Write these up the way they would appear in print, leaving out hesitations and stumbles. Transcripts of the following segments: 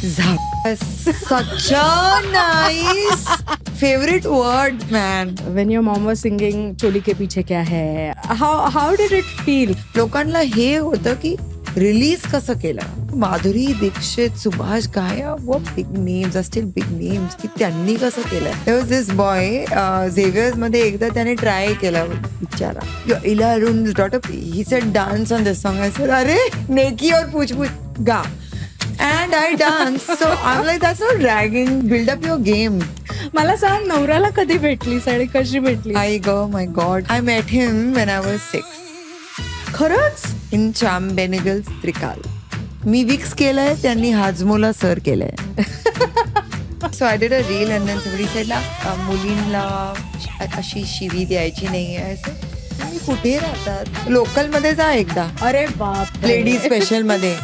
Such a nice favorite word, man. When your mom was singing चोली के पीछे क्या है, how did it feel? लोकांना हे होतं की रिलीज कसं केलं. माधुरी दीक्षित, सुभाष घाया, what big names are still big names, की त्यांनी कसं केलं. There was this boy, Xavier's मध्ये एकदा त्याने ट्राय केलं बिचारा. Ila Arun's daughter, he said dance on this song. I said अरे नेकी और पूछ पूछ गा. And I dance. So I'm like, that's not dragging. Build up your game. मला सांग, नवऱ्याला कधी भेटलीस आणि कशी भेटली? My God. I met him when I was 6. खरंच? In Cham Benegals, Trikal. मी विक्स केलंय, त्यांनी हाजमोला सर केलंय. So I did a reel and then somebody said ना मुलींना अशी शिवी द्यायची नाहीये. मी कुठे राहतात? लोकल मध्ये जा एकदा. अरे बाप, लेडीज स्पेशल मध्ये.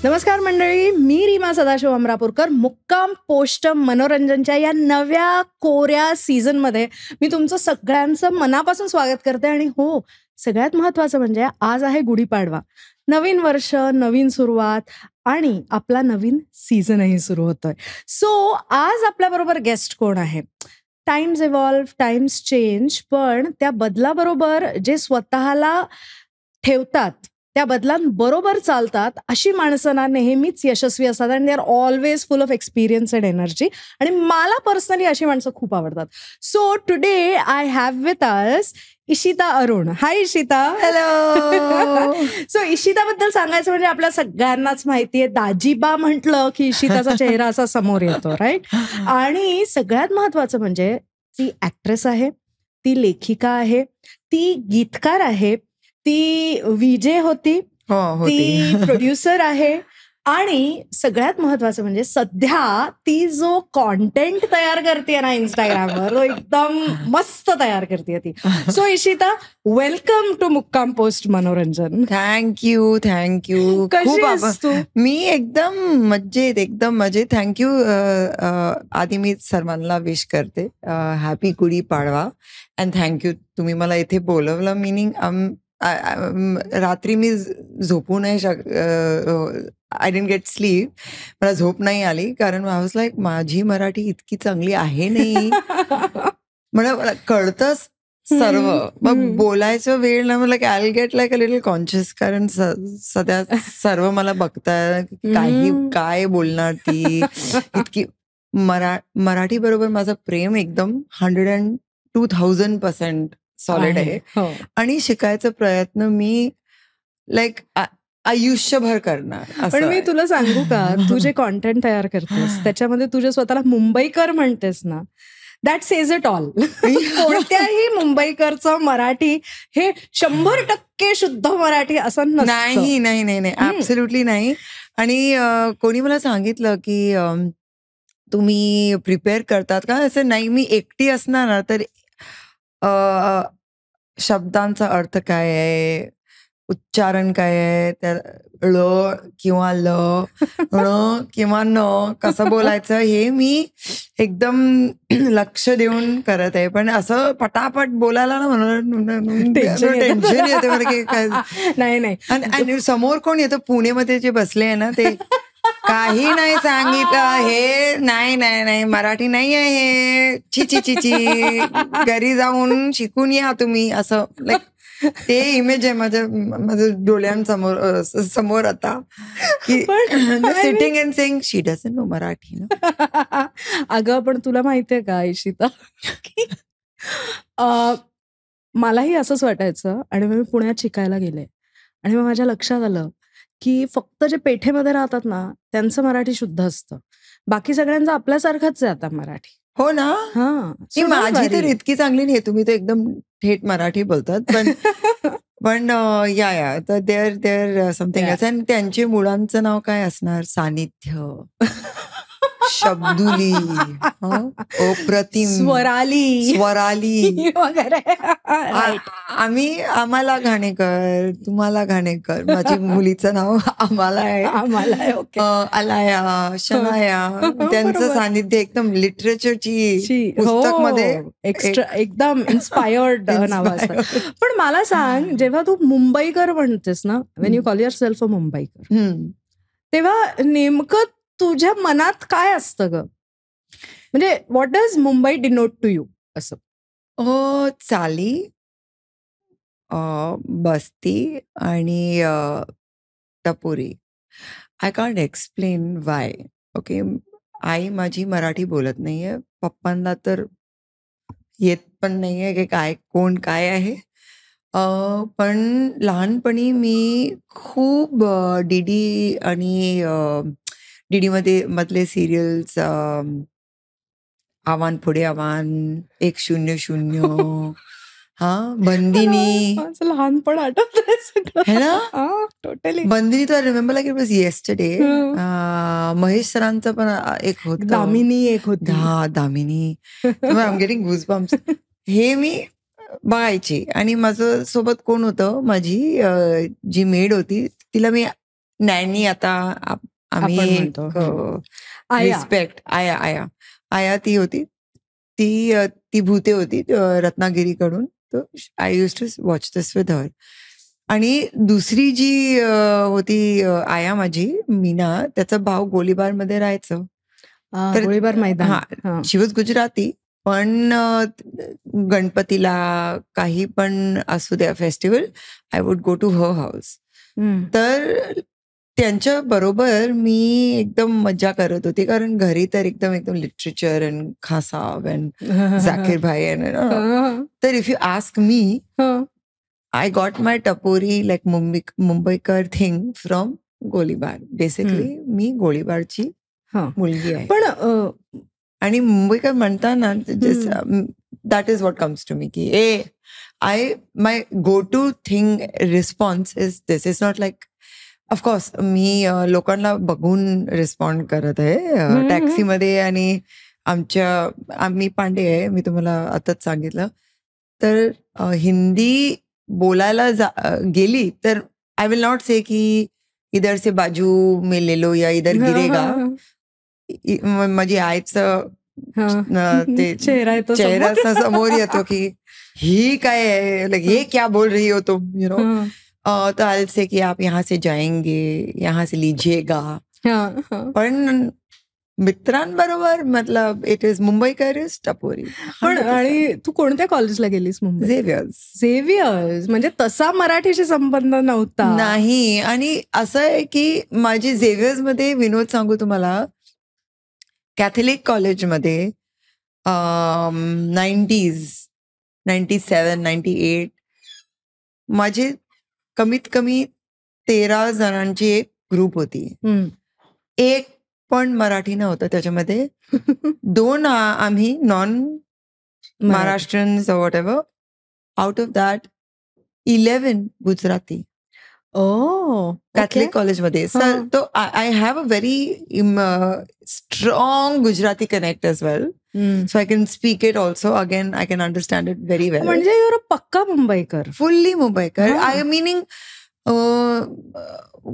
नमस्कार मंडळी, मी रीमा सदाशिव अमरापूरकर. मुक्काम पोस्ट मनोरंजनच्या या नव्या कोऱ्या सीझन मध्ये मी तुमचं सगळ्यांचं मनापासून स्वागत करते. आणि हो, सगळ्यात महत्वाचं म्हणजे आज आहे गुढीपाडवा. नवीन वर्ष, नवीन सुरुवात आणि आपला नवीन सीझनही सुरू होतोय. सो आज आपल्याबरोबर गेस्ट कोण आहे? टाइम्स इव्हॉल्व्ह, टाइम्स चेंज, पण त्या बदलाबरोबर जे स्वतःला ठेवतात, त्या बदलांबरोबर चालतात, अशी माणसं ना नेहमीच यशस्वी असतात. आणि they are always full of experience and energy. आणि मला पर्सनली अशी माणसं खूप आवडतात. So today I have with us Ishita Arun. Hi Ishita. Hello. So इशिताबद्दल सांगायचं म्हणजे आपल्या सगळ्यांनाच माहिती आहे, दाजीबा म्हटलं की इशिताचा चेहरा असा समोर येतो, राईट? आणि सगळ्यात महत्वाचं म्हणजे ती ऍक्ट्रेस आहे, ती लेखिका आहे, ती गीतकार आहे, ती विजे होती, ती प्रोड्युसर आहे, आणि सगळ्यात महत्वाचं म्हणजे सध्या ती जो कॉन्टेंट तयार करते ना इंस्टाग्रामवर, तो एकदम मस्त तयार करते ती. सो इशिता, वेलकम टू मुक्काम पोस्ट मनोरंजन. थँक्यू. कशी आहेस तू? मी एकदम मजेत. थँक्यू. आधी मी सर्वांना विश करते happy Gudi Padwa. And thank you, तुम्ही मला इथे बोलवलं. मिनिंग रात्री मी झोपू नाही आय डिडंट गेट स्लीप. मला झोप नाही आली कारण आय वॉज लाईक, माझी मराठी इतकी चांगली आहे नाही. मला कळतं सर्व, मग बोलायचं वेळ ना, मला I will get like a little conscious. कारण सध्या सर्व मला बघताय, काय बोलणार ती. इतकी मराठी बरोबर माझं प्रेम एकदम 102,000% सॉलिड आहे. आणि शिकायचा प्रयत्न मी लाईक आयुष्यभर करणार. पण मी तुला सांगू का, तू जे कॉन्टेंट तयार करतेस त्याच्यामध्ये तुझ्या स्वतःला मुंबईकर म्हणतेस ना, दॅट सेज इट ऑल. कोणत्याही मुंबईकरचं मराठी हे 100% शुद्ध मराठी असं नाही. ऍब्सोल्युटली नाही. आणि कोणी मला सांगितलं की तुम्ही प्रिपेअर करतात का? असं नाही. मी एकटी असणार ना तर शब्दांचा अर्थ काय आहे, उच्चारण काय आहे, त्या ळ किंवा ल, ण किंवा न कसं बोलायचं हे मी एकदम लक्ष देऊन करत आहे. पण असं पटापट बोलायला ना म्हणून टेन्शन येते मला की काय. नाही. आणि समोर कोण येतं, पुणेमध्ये जे बसले आहे ना, ते काही नाही सांगितलं, हे नाही मराठी नाही आहे हे, ची घरी जाऊन शिकून या तुम्ही, असं लाईक ते इमेज आहे माझ्या डोळ्यांसमोर आता की sitting and saying she doesn't know Marathi. अगं पण तुला माहितीये का इशिता, मलाही असंच वाटायचं. आणि मी पुण्यात शिकायला गेले आणि मग माझ्या लक्षात आलं की फक्त जे पेठेमध्ये राहतात ना त्यांचं मराठी शुद्ध असतं, बाकी सगळ्यांचं आपल्यासारखंच आहे आता मराठी. हो ना. माझी तर इतकी चांगली नाही, तुम्ही तर एकदम थेट मराठी बोलतात. पण या तर देअर समथिंग एल्स. आणि त्यांचे मुलांचं नाव काय असणार? सानिध्य, शब्दुली, अप्रतिम, स्वराली वगैरे. आम्हाला घाणेकर, तुम्हाला घाणेकर. माझी मुलीचं नाव आम्हाला आहे. अलाया, शनाया. त्यांचं सानिध्य एकदम लिटरेचरची पुस्तक मध्ये एकदम इन्स्पायर्ड नाव असतं. पण मला सांग, जेव्हा तू मुंबईकर म्हणतेस ना, वेन यू कॉल युअर सेल्फ अ मुंबईकर, तेव्हा नेमकं तुझ्या मनात काय असतं ग? म्हणजे what does Mumbai denote to you असं? चाली, बस्ती आणि टपोरी. I can't explain why. Okay. आई माझी मराठी बोलत नाहीये. पप्पांना तर येत पण नाहीये की कोण काय आहे. पण लहानपणी मी खूप डी-डी आणि डी-डीमध्ये मधले सिरियल्स, आव्हान पुढे आव्हान, 100 हां, बंदिनी. माझं लहानपण आठवतंय सगळं. है ना? टोटली. बंदिनी तर I remember like it was yesterday. Mahesh सरांचं पण एक होतं. दामिनी एक होती. Damini. I am getting goosebumps. हे मी बघायची आणि माझं सोबत कोण होतं, माझी जी मेड होती तिला मी नॅनी आता आम्ही आपण एक म्हणतो. आया. रिस्पेक्ट, आया ती होती. ती भूते होती रत्नागिरीकडून. I used to watch this with her. आणि दुसरी जी होती आया माझी, मीना, त्याचा भाव गोळीबारमध्ये राहायचं. तर गोळीबार मैदान. हां, शी वॉज गुजराती. पण गणपतीला काही पण असू द्या festival, I would go to her house. तर त्यांच्या बरोबर मी एकदम मज्जा करत होते, कारण घरी तर एकदम लिटरेचर अँड खासाब अँड झाकीर भाई तर if you ask me, I got my tapori like Mumbaikar thing from Golibar. Basically मी गोळीबारची मुलगी आहे. पण आणि मुंबईकर म्हणताना that is what comes to me की my go to thing response is this. Is not like, of course मी लोकांना बघून रिस्पॉन्ड करत आहे टॅक्सीमध्ये. आणि आम्ही पांडे आहे, मी तुम्हाला आताच सांगितलं. तर हिंदी बोलायला गेली तर आय विल नॉट से की इधर से बाजू में ले लो या इधर गिरेगा. माझी आईचं ते चेहरा समोर येतो की ही काय आहे, लाईक ये क्या बोल रही हो तुम, यू नो. तो आय विल से की आप यहाँ से जाएंगे, यहाँ से लीजिएगा. पण मित्रांबरोबर मतलब इट इज मुंबईकर इज टपोरी. पण आणि तू कोणत्या कॉलेजला गेलीस मुंबई? झेवियर्स. म्हणजे तसा मराठीशी संबंध नव्हता. नाही. आणि असं आहे की माझी झेवियर्स मध्ये, विनोद सांगू तुम्हाला, कॅथलिक कॉलेजमध्ये 90s, 97, 98 माझे कमीत कमी 13 जणांची एक ग्रुप होती. एक पण मराठी नव्हतं त्याच्यामध्ये. 2 आम्ही non Maharashtrians what. Out of that 11 Gujarati. Catholic कॉलेजमध्ये. सर तो I have a very strong Gujarati connect as well. So I can speak it also. Again I can understand it very well. म्हणजे युअर अ पक्का Mumbaikar. Fully Mumbaikar. I meaning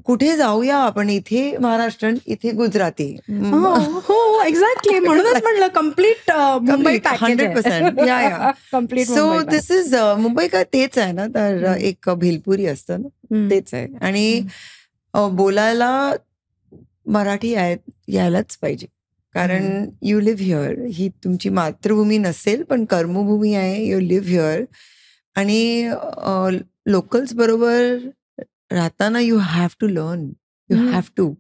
कुठे जाऊया आपण, इथे महाराष्ट्रीयन, इथे गुजराती. हो एक्झॅक्टली. म्हणूनच म्हटलं कम्प्लीट मुंबई 100%. या कम्प्लीट. सो दिस इज मुंबईकर तेच आहे ना. तर एक भिलपुरी असतं ना, तेच आहे. आणि बोलायला मराठी यायलाच पाहिजे, कारण यू लिव्ह हिअर. ही तुमची मातृभूमी नसेल पण कर्मभूमी आहे. You live here. आणि लोकल्स बरोबर राहताना you have to learn. You have to.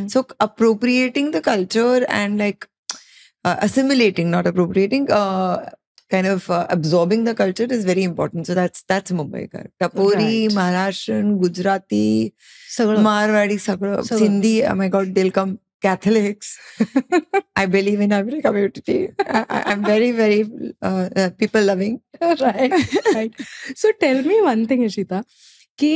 So appropriating the culture and like assimilating, not appropriating, kind of absorbing the culture is very important. So that's Mumbaikar. Tapori, right. Maharashtrian, Gujarati, Marwadi, Sindhi. Oh my God, they'll come. Catholics. I believe in every community. I'm very, very people loving. Right. So tell me one thing, Ishita, की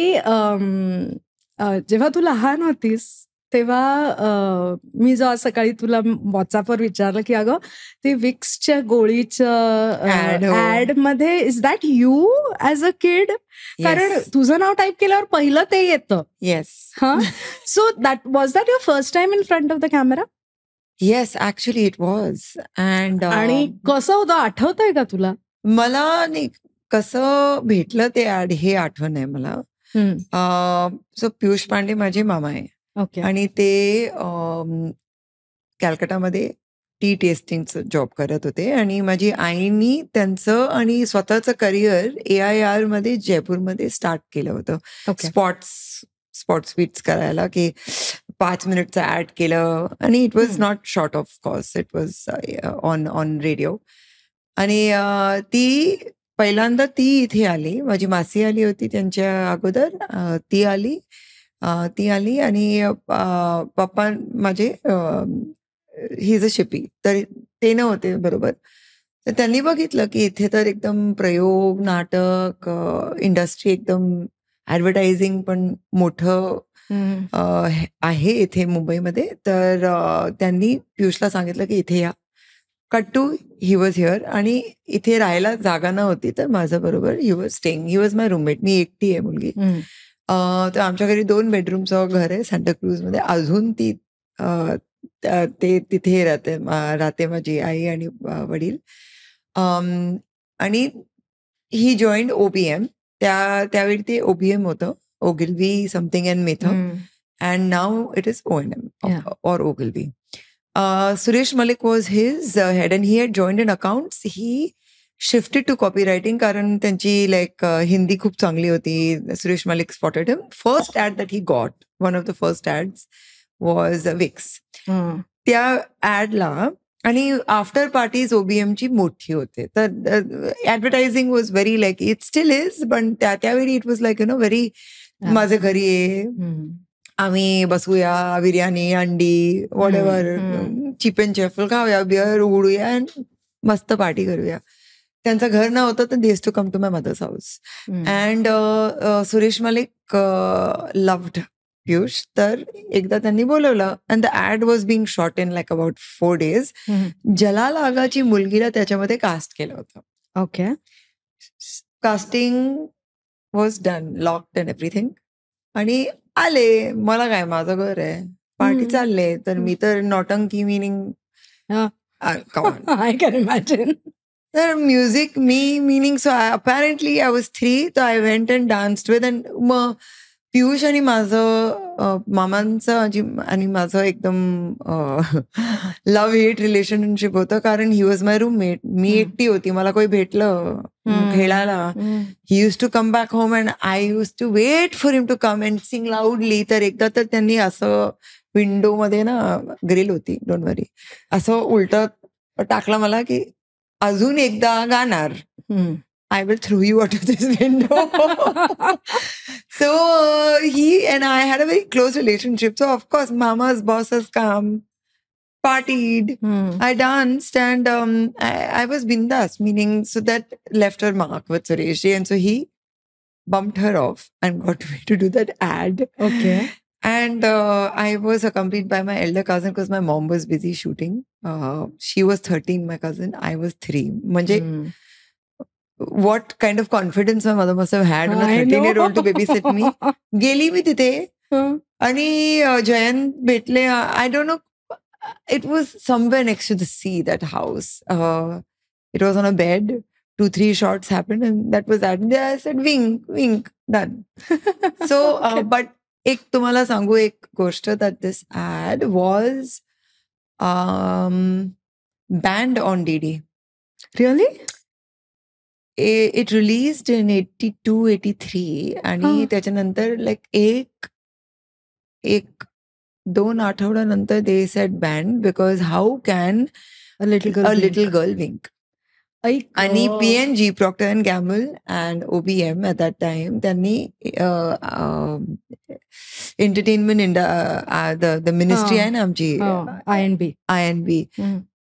जेव्हा तू लहान होतीस तेव्हा मी जो आज सकाळी तुला व्हॉट्सअपवर विचारलं की अगं ते विक्सच्या गोळीचं ऍड मध्ये, is that you as a kid? कारण तुझं नाव टाईप केल्यावर पहिलं ते येतं. Yes. So was that your first time in front of the camera? Yes, actually it was. आणि कसं होतं, आठवतंय का तुला? मला नाही, कसं भेटलं ते ऍड हे आठवण आहे मला. सो पियुष पांडे माझे मामा आहे. ओके. आणि ते कॅलकटामध्ये टी टेस्टिंगचं जॉब करत होते आणि माझी आईनी त्यांचं आणि स्वतःचं करिअर AIR मध्ये जयपूरमध्ये स्टार्ट केलं होतं. ओके. स्पॉट स्वीट्स करायला की 5 मिनिटचं ऍड केलं आणि it was not short of course, it was on radio. आणि पहिल्यांदा ती इथे आली, माझी मासी आली होती त्यांच्या अगोदर. ती आली आणि पप्पा माझे ही इज अ शिपी, तर ते नव्हते बरोबर. तर त्यांनी बघितलं की इथे तर एकदम प्रयोग, नाटक, इंडस्ट्री एकदम ॲडव्हर्टायझिंग पण मोठं आहे इथे मुंबईमध्ये. तर त्यांनी पियुषला सांगितलं की इथे या. Cut to he was here आणि इथे राहायला जागा नव्हती, तर माझं बरोबर he was staying. He was my roommate. मी एकटी आहे मुलगी. तर आमच्या घरी 2 बेडरूमचं घर आहे सांताक्रूजमध्ये. अजून ते तिथे राहते माझी आई आणि वडील. आणि ही जॉईंड OPM. त्यावेळी ते OPM होतं, Ogilvy something and method, and now it is ONM or Ogilvy. Suresh Malik was his head and he had joined in accounts. He shifted to copywriting कारण त्यांची हिंदी खूप चांगली होती. Suresh Malik spotted him. First ad that he got, one of the first ads was Vicks. त्या ऍडला आणि after parties OBMची मोठी होते. तर advertising was very it still is, पण त्यावेळी इट वॉज व्हेरी माझे घरी आहे, आम्ही बसूया, बिर्याणी, अंडी, what, cheap and cheerful खाऊया, बिअर उघडूया अँड मस्त पार्टी करूया. त्यांचं घर नव्हतं, तर they to come to my mother's house. And Suresh Malik loved Piyush. तर एकदा त्यांनी बोलवलं and the ad was being shot in about 4 days. Jalal आगाची मुलगीला त्याच्यामध्ये कास्ट केलं होतं. Okay. Casting was done, locked and everything. आणि आले, मला काय, माझं घर आहे, पार्टी चालले, तर मी तर नॉटंकी मिनिंग आय कॅन इमॅजिन. तर music meaning so apparently I was 3, तर I went and danced with. And मग पियुष आणि माझं मामांचं आणि माझं एकदम लव्ह हेट रिलेशनशिप होतं, कारण ही वॉज माय रूममेट. मी एकटी होती, मला कोणी भेटलं खेळायला, he use to come back home and I use to wait for him to come and sing loudly. तर एकदा तर त्यांनी असं विंडोमध्ये ग्रिल होती, डोंट वरी, असं उलट टाकलं मला की अजून एकदा गाणार, I will throw you out of this window. So he and I had a very close relationship. So of course, Mama's boss has come, partied, I danced, and I was bindas, meaning so that left her mark with Suresh. And so he bumped her off and got me to do that ad. Okay. And I was accompanied by my elder cousin because my mom was busy shooting. She was 13, my cousin. I was 3. म्हणजे what kind of confidence my mother must have had on a 13-year-old to babysit me. गेली मी तिथे आणि जयंत भेटले. I don't know, it was somewhere next to the sea, that house. It was on a bed. 2-3 shots happened and that was that. And I said, wink, done. So, but एक तुम्हाला सांगू एक गोष्ट, that this ad was banned on DD. Really? It released in 82-83 आणि त्याच्यानंतर एक 2 आठवड्यानंतर they said banned because how can a little girl wink? आणि P&G, Procter and Gamble and OBM at that time, त्यांनी एंटरटेनमेंट the ministry आहे ना आमची, INB,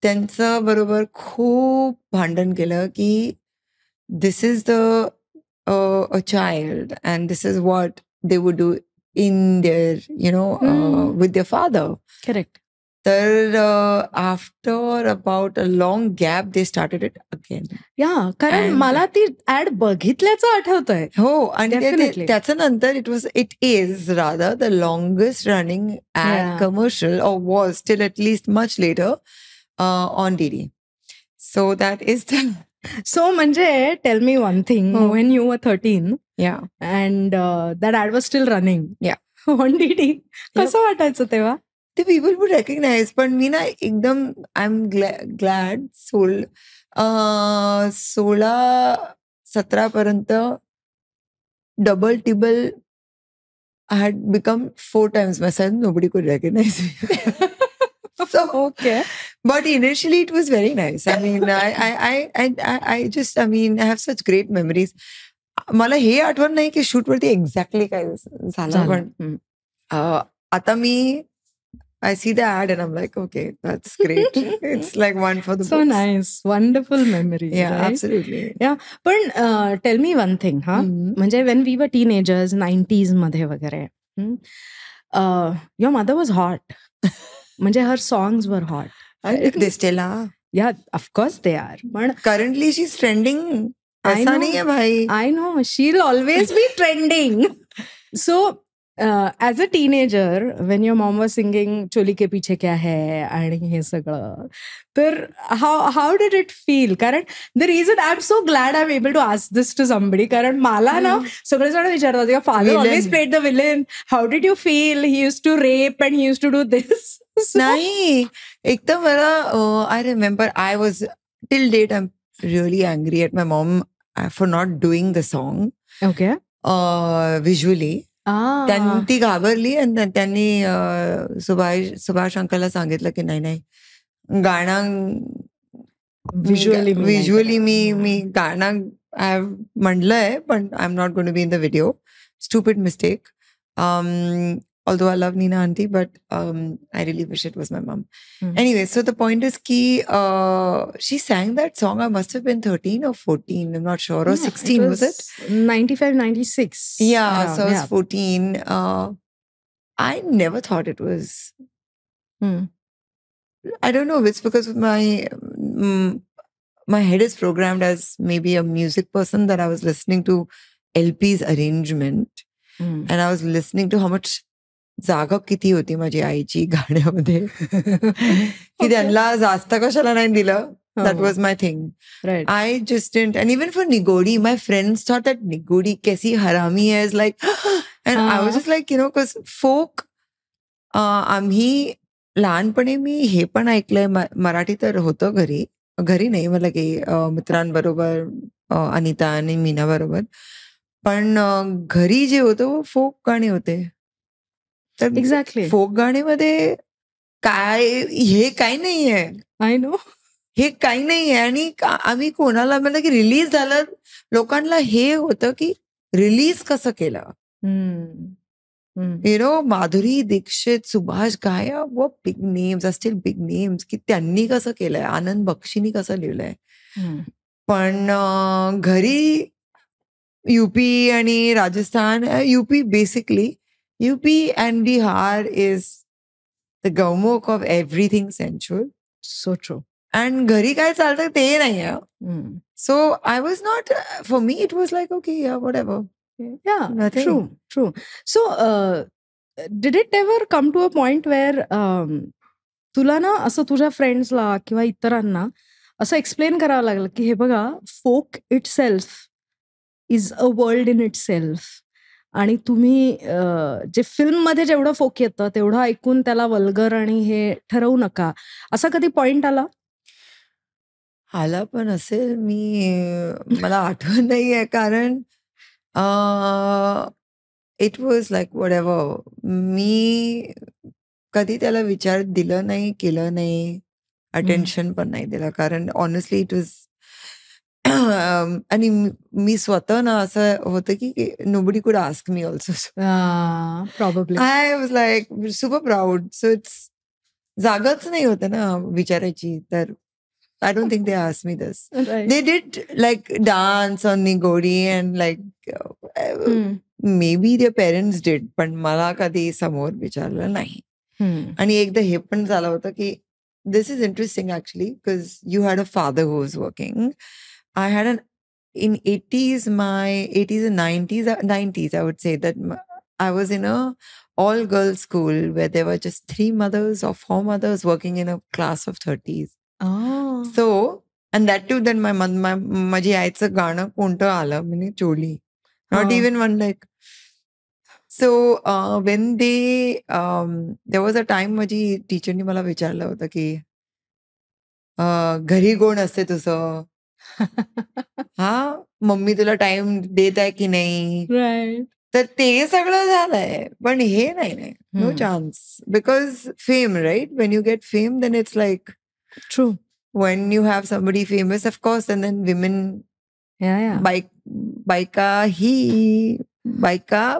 त्यांचं बरोबर खूप भांडण केलं की this is a child and this is what they would do in their, with their father. Correct. तर after about a long gap they started it again. Yeah, कारण मला ती ऍड बघितल्याचं आठवतंय. हो, आणि त्याच्या नंतर it is rather the longest running ad commercial, or was till at least much later on DD. So that is the So म्हणजे tell me one thing, when you were 13 and that ad was still running on DD, कसं वाटायचं तेव्हा? ते people would recognise. पण मी ना एकदम I am glad 16-17 पर्यंत double triple I had become 4 times my son. Nobody could recognize me. So, okay. but initially it was very nice. I mean, I just, I mean, I have such great memories. मला हे आठवण नाही की shoot वरती exactly काय झालं, पण आता मी I see the ad and I'm like, okay, that's great. It's like one for the So books. nice. Wonderful memories. Yeah, right? absolutely. Yeah. पण टेल मी वन थिंग हा, म्हणजे Wien we were teenagers 90s मध्ये वगैरे, your mother was hot. म्हणजे हर songs वर hot. They still are. या of course they are. पण Currently she's trending. I ऐसा know. नहीं है भाई. I know, she'll always be trending. So, as a teenager, when your mom was singing चोली के पीछे क्या है आणि हे सगळं, तर how did it feel? कारण the reason I'm so glad I'm able to ask this to somebody, कारण मला ना सगळेजण विचारतात, your father always played the villain. How did you feel? He used to rape and he used to do this. नाही, एकदम मला I remember I was till date I'm really angry at my mom for not doing the song Okay. visually. ती घाबरली आणि त्यांनी सुभाष अंकलला सांगितलं की नाही गाणं विज्युअली मी गाणं म्हणलंय पण I am not going to be in the video. Stupid mistake. Although I love Nina Auntie, but I really wish it was my mom. Anyway, so the point is she sang that song. I must have been 13 or 14. I'm not sure. Or 16, was it? 95, 96. Yeah, so I was 14. I never thought it was. I don't know if it's because my head is programmed as maybe a music person that I was listening to LP's arrangement. And I was listening to how much जागा किती होती माझी आईची गाण्यामध्ये की त्यांना जास्त कशाला नाही दिलं. That was my thing. Right. I just didn't. And even for Nigodi, my friends thought that Nigodi kaisi harami hai, is like, and I was just like, because folk, आम्ही लहानपणी मी हे पण ऐकलंय, मराठी तर होतं घरी नाही मला की मित्रांबरोबर अनिता आणि मीना बरोबर, पण घरी जे होतं फोक गाणी होते. तर एक्झॅक्टली फोक गाणीमध्ये काय हे काही नाहीये. आय नो, हे काही नाहीये. आणि आम्ही कोणाला म्हणजे की रिलीज झालं, लोकांना हे होतं की रिलीज कसं केलं. माधुरी दीक्षित, सुभाष घाया, व big names, steel big names, की त्यांनी कसं केलंय, आनंद बक्षीनी कसं लिहिलंय. पण घरी युपी आणि Rajasthan, UP basically, UP and Bihar is the gaumak of everything sensual. So true. And घरी काय चालतं ते नाहीये. So I was not, for me it was like, okay, yeah, whatever. Yeah, nothing. True. So did it ever come to a point where तुला ना असं तुझ्या फ्रेंड्सला किंवा इतरांना असं एक्सप्लेन करावं लागलं की हे बघा, folk itself is a world in itself, आणि तुम्ही जे फिल्ममध्ये जेवढं फोक येतं तेवढं ऐकून त्याला वल्गर आणि हे ठरवू नका, असा कधी पॉइंट आला पण असेल, मला आठवण नाहीये, कारण it was like what. मी कधी त्याला विचार दिलं नाही, केलं नाही, अटेन्शन पण नाही दिलं, कारण ऑनेस्टली इट वॉज आणि मी स्वतः ना असं होतं की nobody could ask me also. Probably I was like super proud. So it's जागाच नाही होतं ना विचारायची. तर I don't think they ask me this. They did like dance on निगोडी and like may their parents did, पण मला कधी समोर विचारलं नाही. आणि एकदा हे पण झालं होतं की this is interesting actually, because you had a father who was working. I had in 80s and 90s, I would say that I was in a all-girls school where there were just 3 mothers or 4 mothers working in a class of 30s. So, and that too, then माझी आईचं गाणं कोणतं आलं म्हणजे चोली. Not even one like so when there was a time माझी टीचरनी मला विचारलं होतं की घरी कोण असते तुझं? मम्मी तुला टाइम देत आहे की नाही? राईट. तर ते सगळं झालंय. पण हे नाही. No chance. Because fame, right? When you get fame, then it's like true. when you have somebody famous, of course, and then women या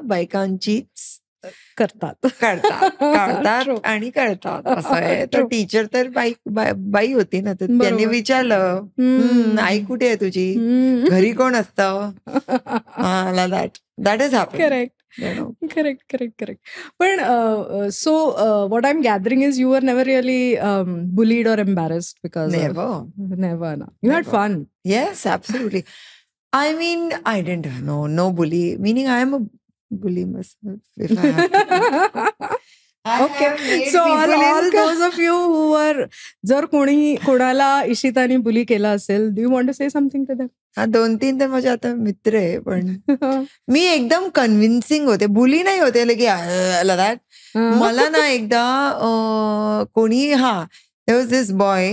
बायकांचीच करतात. काढतात True. आणि करतात असं आहे. तर True. टीचर तर बाई होती ना, तर त्यांनी बरोबर. विचारलं, आई कुठे आहे तुझी? घरी कोण असतं? That is happen. Correct. Correct. पण what I'm gathering is you were never really bullied or embarrassed because Never. Never. No. You had Never. fun. Yes, absolutely. I mean, I didn't know. No bully. Meaning I am a bully myself. If I have to. Okay. So all those of you who were, जर कोणाला इशिताने बुली केला असेल, do you want to say something to them? 2-3 तर माझे आता मित्र आहे, पण मी एकदम कन्व्हिन्सिंग होते. बुली नाही होते की दॅट. मला ना एकदा कोणी there was this boy,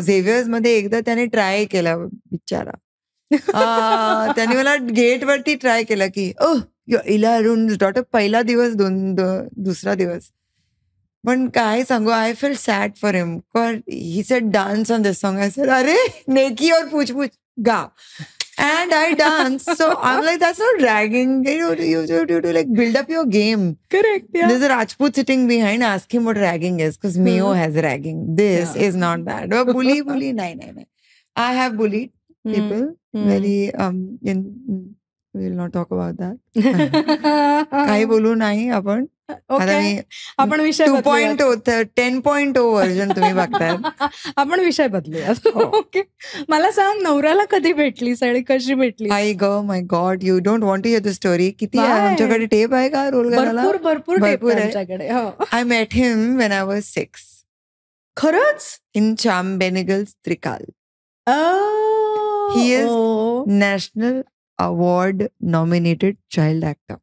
Xavier's मध्ये एकदा त्याने ट्राय केला बिचारा. त्याने मला गेट वरती ट्राय केला की इला अरुण's डॉटर. पहिला दिवस, दुसरा दिवस. पण काय सांगू, I felt sad for him. He said dance on this song. I said अरे नेकी और पूछ गा. And I dance. So I'm like, that's not ragging. You to like build up your game. Correct. Yeah. There's a Rajput sitting behind. Ask him what ragging is, because Mio has ragging. This is not that. But bully. No. I have bullied people. Very we'll not talk about that. काही बोलू नाही आपण. आता मी आपण विषय 10.0 version तुम्ही बघताय. आपण विषय बदलूयात. ओके. मला सांग, नवऱ्याला कधी भेटलीस आणि कशी भेटली? My god, you don't want to hear the story. किती आहे आमच्याकडे टेप आहे का रोल करायला? भरपूर आमच्याकडे. I met him when I was 6. खरंच? In Shyam Benegal's Trikal. He is national award nominated child actor.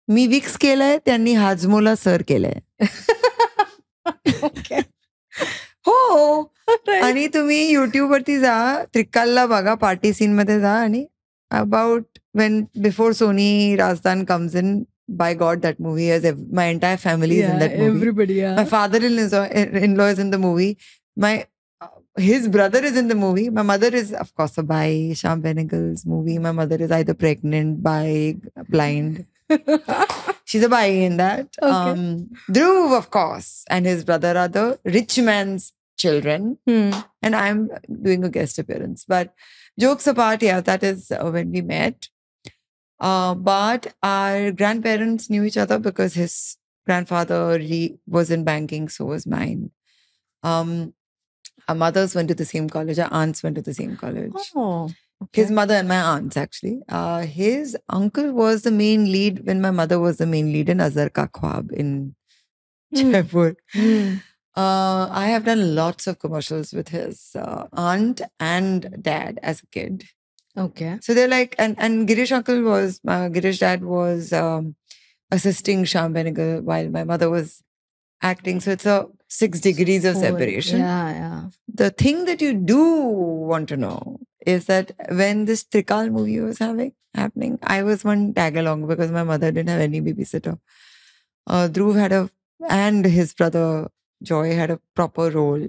मी विक्स केलंय, त्यांनी हाजमोला सर केलंय. हो. आणि तुम्ही युट्यूब वरती जा, त्रिकालला बघा, पार्टी सीन मध्ये जा, आणि about before Soni Razdan comes in, by God, that movie has my entire family is in that movie. Everybody, yeah. My father-in-law is in the movie. His brother is in the movie. My mother is, of course, a bi. Shyam Benegal's movie. My mother is either pregnant, bi, blind. She's a bi in that. Okay. Dhruv, of course, and his brother are the rich man's children. And I'm doing a guest appearance. But jokes apart, yeah, that is when we met. But our grandparents knew each other because his grandfather was in banking, so was mine. Our mothers went to the same college. Our aunts went to the same college. Oh, okay. His mother and my aunts, actually. His uncle was the main lead when my mother was the main lead in Azhar Ka Khwab in Jaipur. I have done lots of commercials with his aunt and dad as a kid. Okay. So they're like, and Girish uncle was, Girish dad was assisting Shyam Benegal while my mother was acting. So it's a 6 degrees of separation. Yeah. The thing that you do want to know is that when this Trikal movie was happening, I was one tag along because my mother didn't have any babysitter. Dhruv and his brother Joy had a proper role.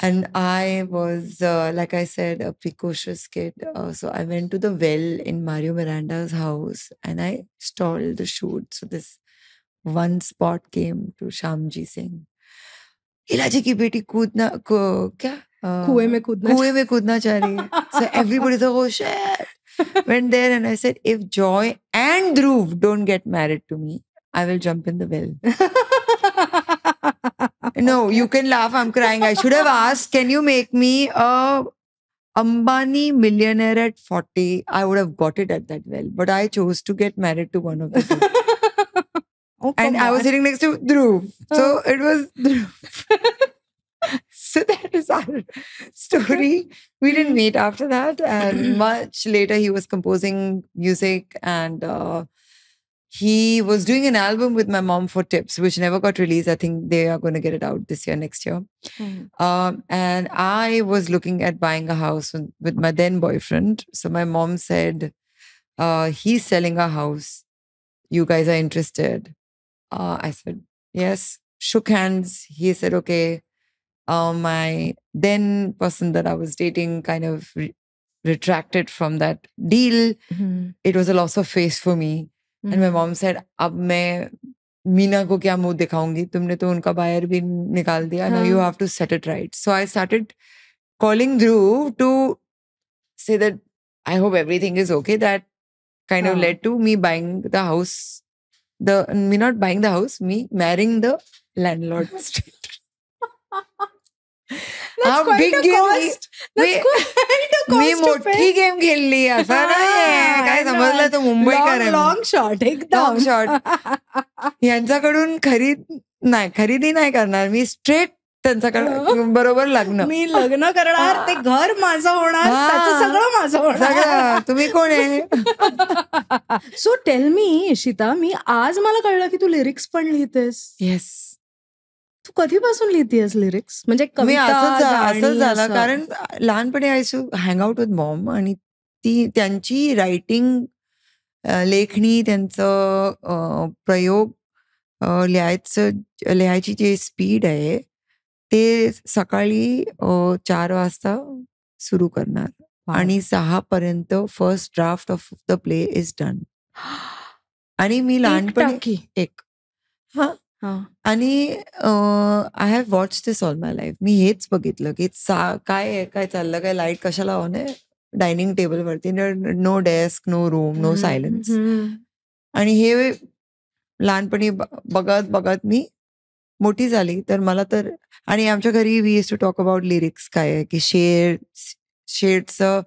And I was, like I said, a precocious kid. So I went to the well in Mario Miranda's house and I stalled the shoot. So this one spot came to Shyamji Singh. इलाजी की बेटी कुएं में कूदना चाह रही है. So everybody said, oh shit. Went there and I said, if Joy and Dhruv don't get married to me, I will jump in the well. No, you can laugh. I'm crying. I should have asked, can you make me a Ambani millionaire at 40? I would have got it at that well. But I chose to get married to one of the two. And I was sitting next to Dhruv. So it was Dhruv. So that is our story. We didn't meet after that. And much later, he was composing music and he was doing an album with my mom for Tips, which never got released. I think they are going to get it out this year, next year. And I was looking at buying a house with my then boyfriend. So my mom said, he's selling a house. You guys are interested? I said, yes. Shook hands. He said, okay. My then person that I was dating kind of retracted from that deal. It was a loss of face for me. And my mom said, अब मैं मीना को क्या मुंह दिखाऊंगी, तुमने तो उनका buyer भी निकाल दिया. Now you have to set it right. So I started calling Dhruv to say that I hope everything is okay. That kind of led to me buying the house. Me not buying the house, me marrying the landlord. That's quite a cost. That's quite a cost me to pay. मोठी game खेळली असं नाही काय समजलं तर मुंबईकर आहे. Long shot एकदम long shot. यांच्याकडून खरेदी नाही करणार मी. स्ट्रेट त्यांच्याकडे बरोबर लग्न. मी लग्न करणार, ते घर माझं होणार, त्याचं सगळं माझं होणार. तुम्ही कोण आहे? सो टेल मी इशिता, मी आज मला कळलं की तू लिरिक्स पण लिहितेस. येस. तू कधीपासून लिहितेस लिरिक्स? म्हणजे मी असंच गाणी झालं असं? कारण लहानपणी I to hang out with mom आणि त्यांची रायटिंग, लेखणी, त्यांचं प्रयोग लिहायची जे स्पीड आहे ते सकाळी 4 वाजता सुरू करणार आणि 6 पर्यंत first draft of the play is done. आणि मी लहानपणी आणि I have watch this all my life. मी हेच बघितलं की काय चाललं, काय लाईट कशाला ऑन आहे डायनिंग टेबलवरती, no desk, no room, no silence. आणि हे लहानपणी बघत बघत मी मोठी झाली. तर मला तर, आणि आमच्या घरी we use to talk about lyrics काय आहे, की शेडचं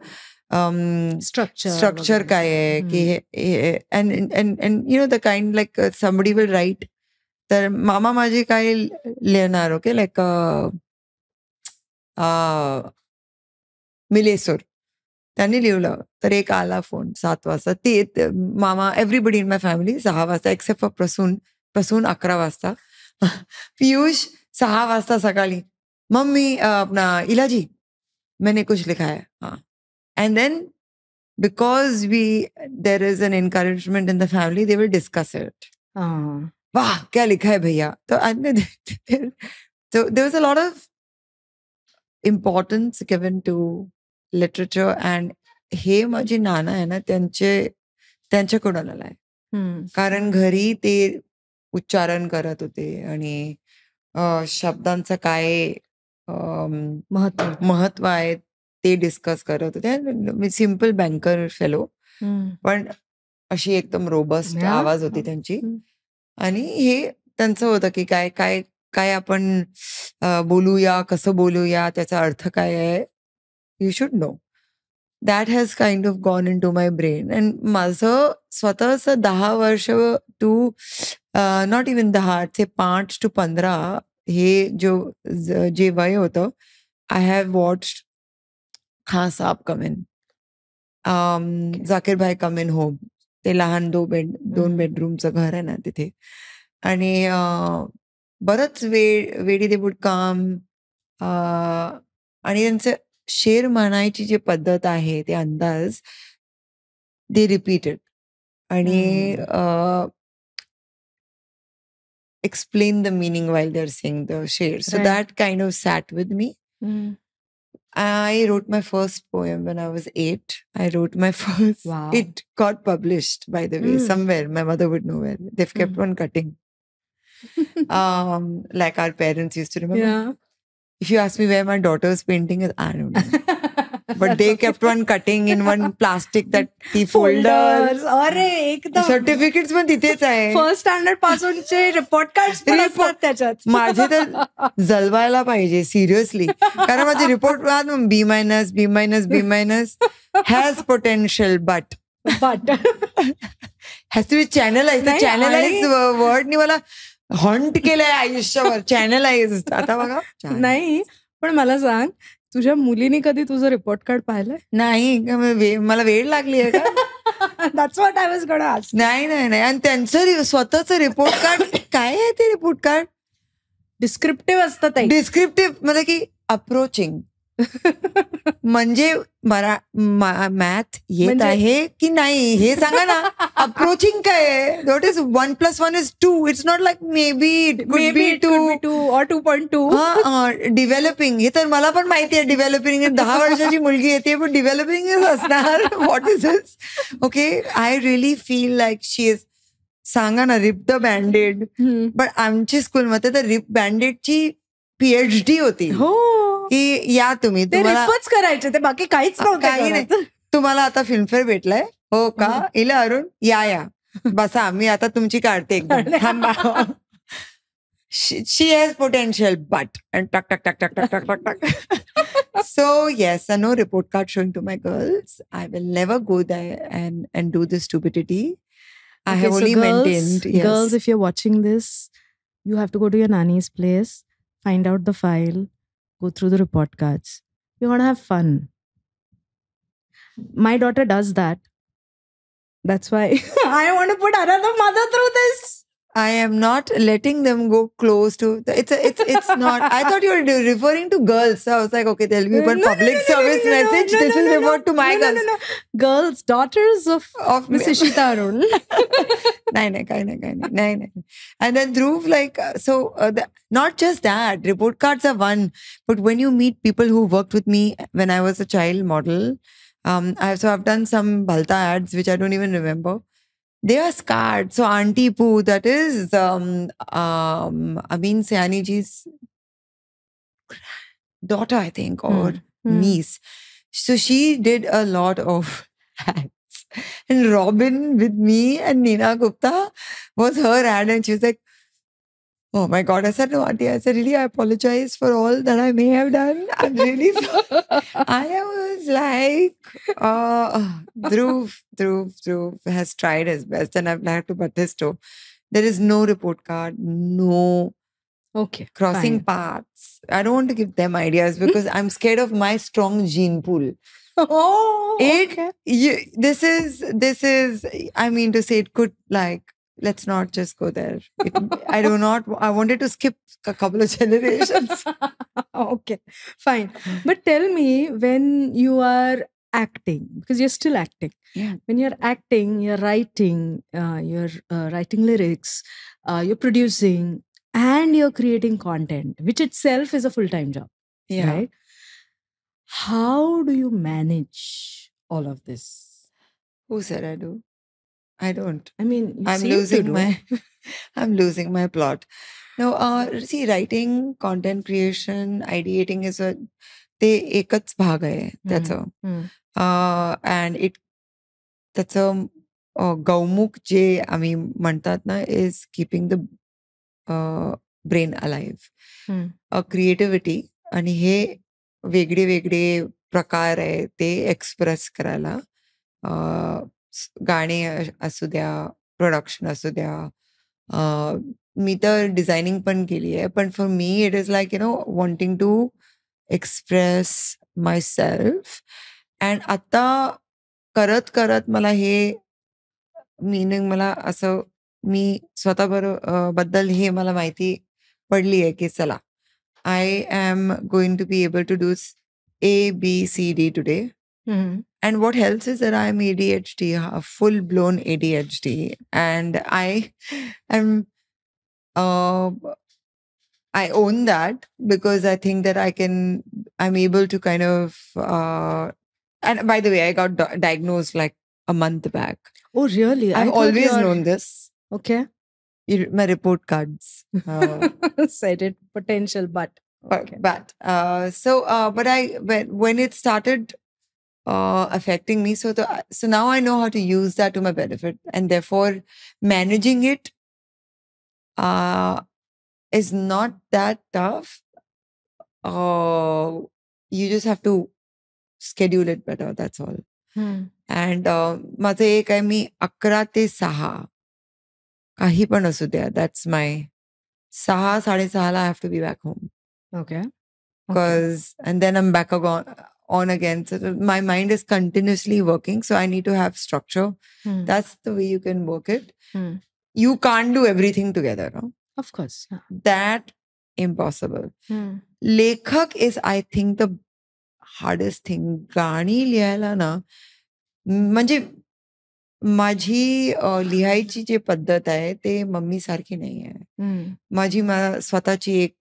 स्ट्रक्चर काय आहे, की and you know the kind like somebody will write. तर मामा माझे काय लिहिणार, ओके, लाईक मिलेसोर त्यांनी लिहिलं. तर एक आला फोन 7 वाजता. ते मामा, एव्हरीबडी इन माय फॅमिली 6 वाजता एक्सेप्ट फॉर प्रसून 11 वाजता. पीयूष 6 वाजता सकाळी, मम्मी अपना इलाजी मैंने कुछ लिखा है. हाँ. And then because there is an encouragement in the family, they will discuss it. वाह क्या लिखा है भैया. तो there was a lot of importance given to literature. And हे माझे नाना आहे ना, त्यांच्याकडून आलेलं आहे. कारण घरी ते उच्चारण करत होते आणि शब्दांचं काय महत्व आहे ते डिस्कस करत होते. सिम्पल बँकर फेलो, पण अशी एकदम रोबस्ट आवाज होती त्यांची. आणि हे त्यांचं होतं की काय काय काय आपण बोलूया, कसं बोलूया, त्याचा अर्थ काय आहे, you should know. That has kind of gone into my brain. And माझं स्वतःचं 10 वर्ष टू नॉट इवन 10 ते 5 to 15 हे जे वय होतं, I have watched Khan Sahab come in, Zakir bhai come in home. ते लहान 2 बेडरूमचं घर आहे ना तिथे. आणि बरंच वेळी दे वुड कम. आणि त्यांचं शेर म्हणायची जी पद्धत आहे, ते अंदाज, दे रिपीटेड आणि explain the meaning while they're saying the share. So that kind of sat with me. I wrote my first poem when I was 8. I wrote my first. Wow. It got published, by the way, somewhere. My mother would know where. They've kept on cutting. Like our parents used to remember. Yeah. If you ask me where my daughter's painting is, I don't know. But they kept on cutting in one plastic that ती folders. अरे एकदम certificates पण तिथेच आहे. First standard पासूनचे report card त्याच्यात. माझे तर जलवायला पाहिजे सिरियसली. कारण माझे report B-, has potential but has to be channelise. Channelise वर्डनी मला हॉन्ट केलंय आयुष्यावर. चॅनलाइज. आता बघा. नाही, पण मला सांग, तुझ्या मुलीने कधी तुझं रिपोर्ट कार्ड पाहिलंय? नाही. मला वेळ लागली आहे का? That's what I was going to ask. नाही नाही नाही. आणि त्यांचं स्वतःचं रिपोर्ट कार्ड काय आहे ते रिपोर्ट कार्ड? डिस्क्रिप्टिव्ह असतं ते. डिस्क्रिप्टिव्ह म्हणजे की अप्रोचिंग. म्हणजे मॅथ येत आहे की नाही हे सांगा ना. अप्रोचिंग काय आहे? That is 1+1 is 2. It's not like may be it could be 2 or 2.2. Developing. हे तर मला पण माहिती आहे डेव्हलपिंग. 10 वर्षाची मुलगी येते पण डेव्हलपिंग असणार. What is this? Okay, I really feel like she is. सांगा ना, रिप द बँडेड. पण आमच्या स्कूलमध्ये तर रिप बँडेडची PhD होती. हो, की या तुम्ही ते तुम्हाला रिपच करायचे, ते बाकी काहीच काही नव्हतं. नाही. तुम्हाला आता फिल्मफेअर भेटलाय हो का? इला अरुण या बसा, आम्ही आता तुमची काढते एकदम. थांबा. शी हॅज पोटेन्शियल बट अँड टक टक टक टक टक टक टक टक. So yes, no report card showing to my girls. I will never go there and do this stupidity. I have only maintained. Yes. Girls, if you're watching this, you have to go to your nanny's place, find out the file, go through the report cards. You're going to have fun. My daughter does that. That's why I want to put another mother through this. I am not letting them go close to. It's not. I thought you were referring to girls. So I was like, okay, there'll be one public service message. This will refer to my girls. No. Girls, daughters of Miss Ishita Arun. No. And then Dhruv, like, not just that, report cards are one, but when you meet people who worked with me when I was a child model, I've done some Bhalta ads, which I don't even remember. They are scarred. So Auntie Poo, that is Amin Sayani ji's daughter, I think, or niece. So she did a lot of ads. And Robin with me and Neena Gupta was her ad, and she was like, oh my God. I said, no, Auntie. I said, really, I apologize for all that I may have done. I'm really sorry. I was like, Dhruv has tried his best, and I've had to butt his toe. There is no report card, no crossing paths. I don't want to give them ideas because I'm scared of my strong gene pool. This is, I mean to say, it could, like, let's not just go there. I wanted to skip a couple of generations. Okay, fine. But tell me, when you are acting, because you're still acting. Yeah. When you're acting, you're writing lyrics, you're producing, and you're creating content, which itself is a full-time job. Yeah. Right? How do you manage all of this? Who said I do? I don't. I mean, I'm losing my plot. No, see, writing, content creation, ideating is ते एकच भाग आहे त्याचं. And त्याचं गौमुख जे आम्ही म्हणतात ना, is keeping the brain alive. Creativity आणि हे वेगळे वेगळे प्रकार आहे ते एक्सप्रेस करायला. गाणे असू द्या, प्रोडक्शन असू द्या. मी तर डिझायनिंग पण केली आहे, पण for me it is like wanting to express myself. And आता करत करत मला हे मिनिंग मला असं मी बद्दल हे मला माहिती पडली आहे की चला, I am going to be able to do ABCD today. And what helps is that I'm ADHD, a full-blown ADHD, and I own that because I think that I'm able to kind of, and by the way, I got diagnosed like a month back. Oh, really? I've always known this. Okay. My report cards said it, potential, but. Okay. But when it started affecting me, so now I know how to use that to my benefit, and therefore managing it is not that tough. You just have to schedule it better, that's all. And माझं एक आहे, मी 11 ते 6 काही पण असू द्या, that's my 6:30 I have to be back home. Okay. And then I'm back on again. So my mind is continuously working. So I need to have structure. That's the way you can work it. You can't do everything together. No? Of course. Yeah. That impossible. Lekhak is, I think, the hardest thing. गाणी लिहायला ना, म्हणजे माझी लिहायची जी पद्धत आहे ते mummy सारखी नाही आहे. माझी स्वतःची एक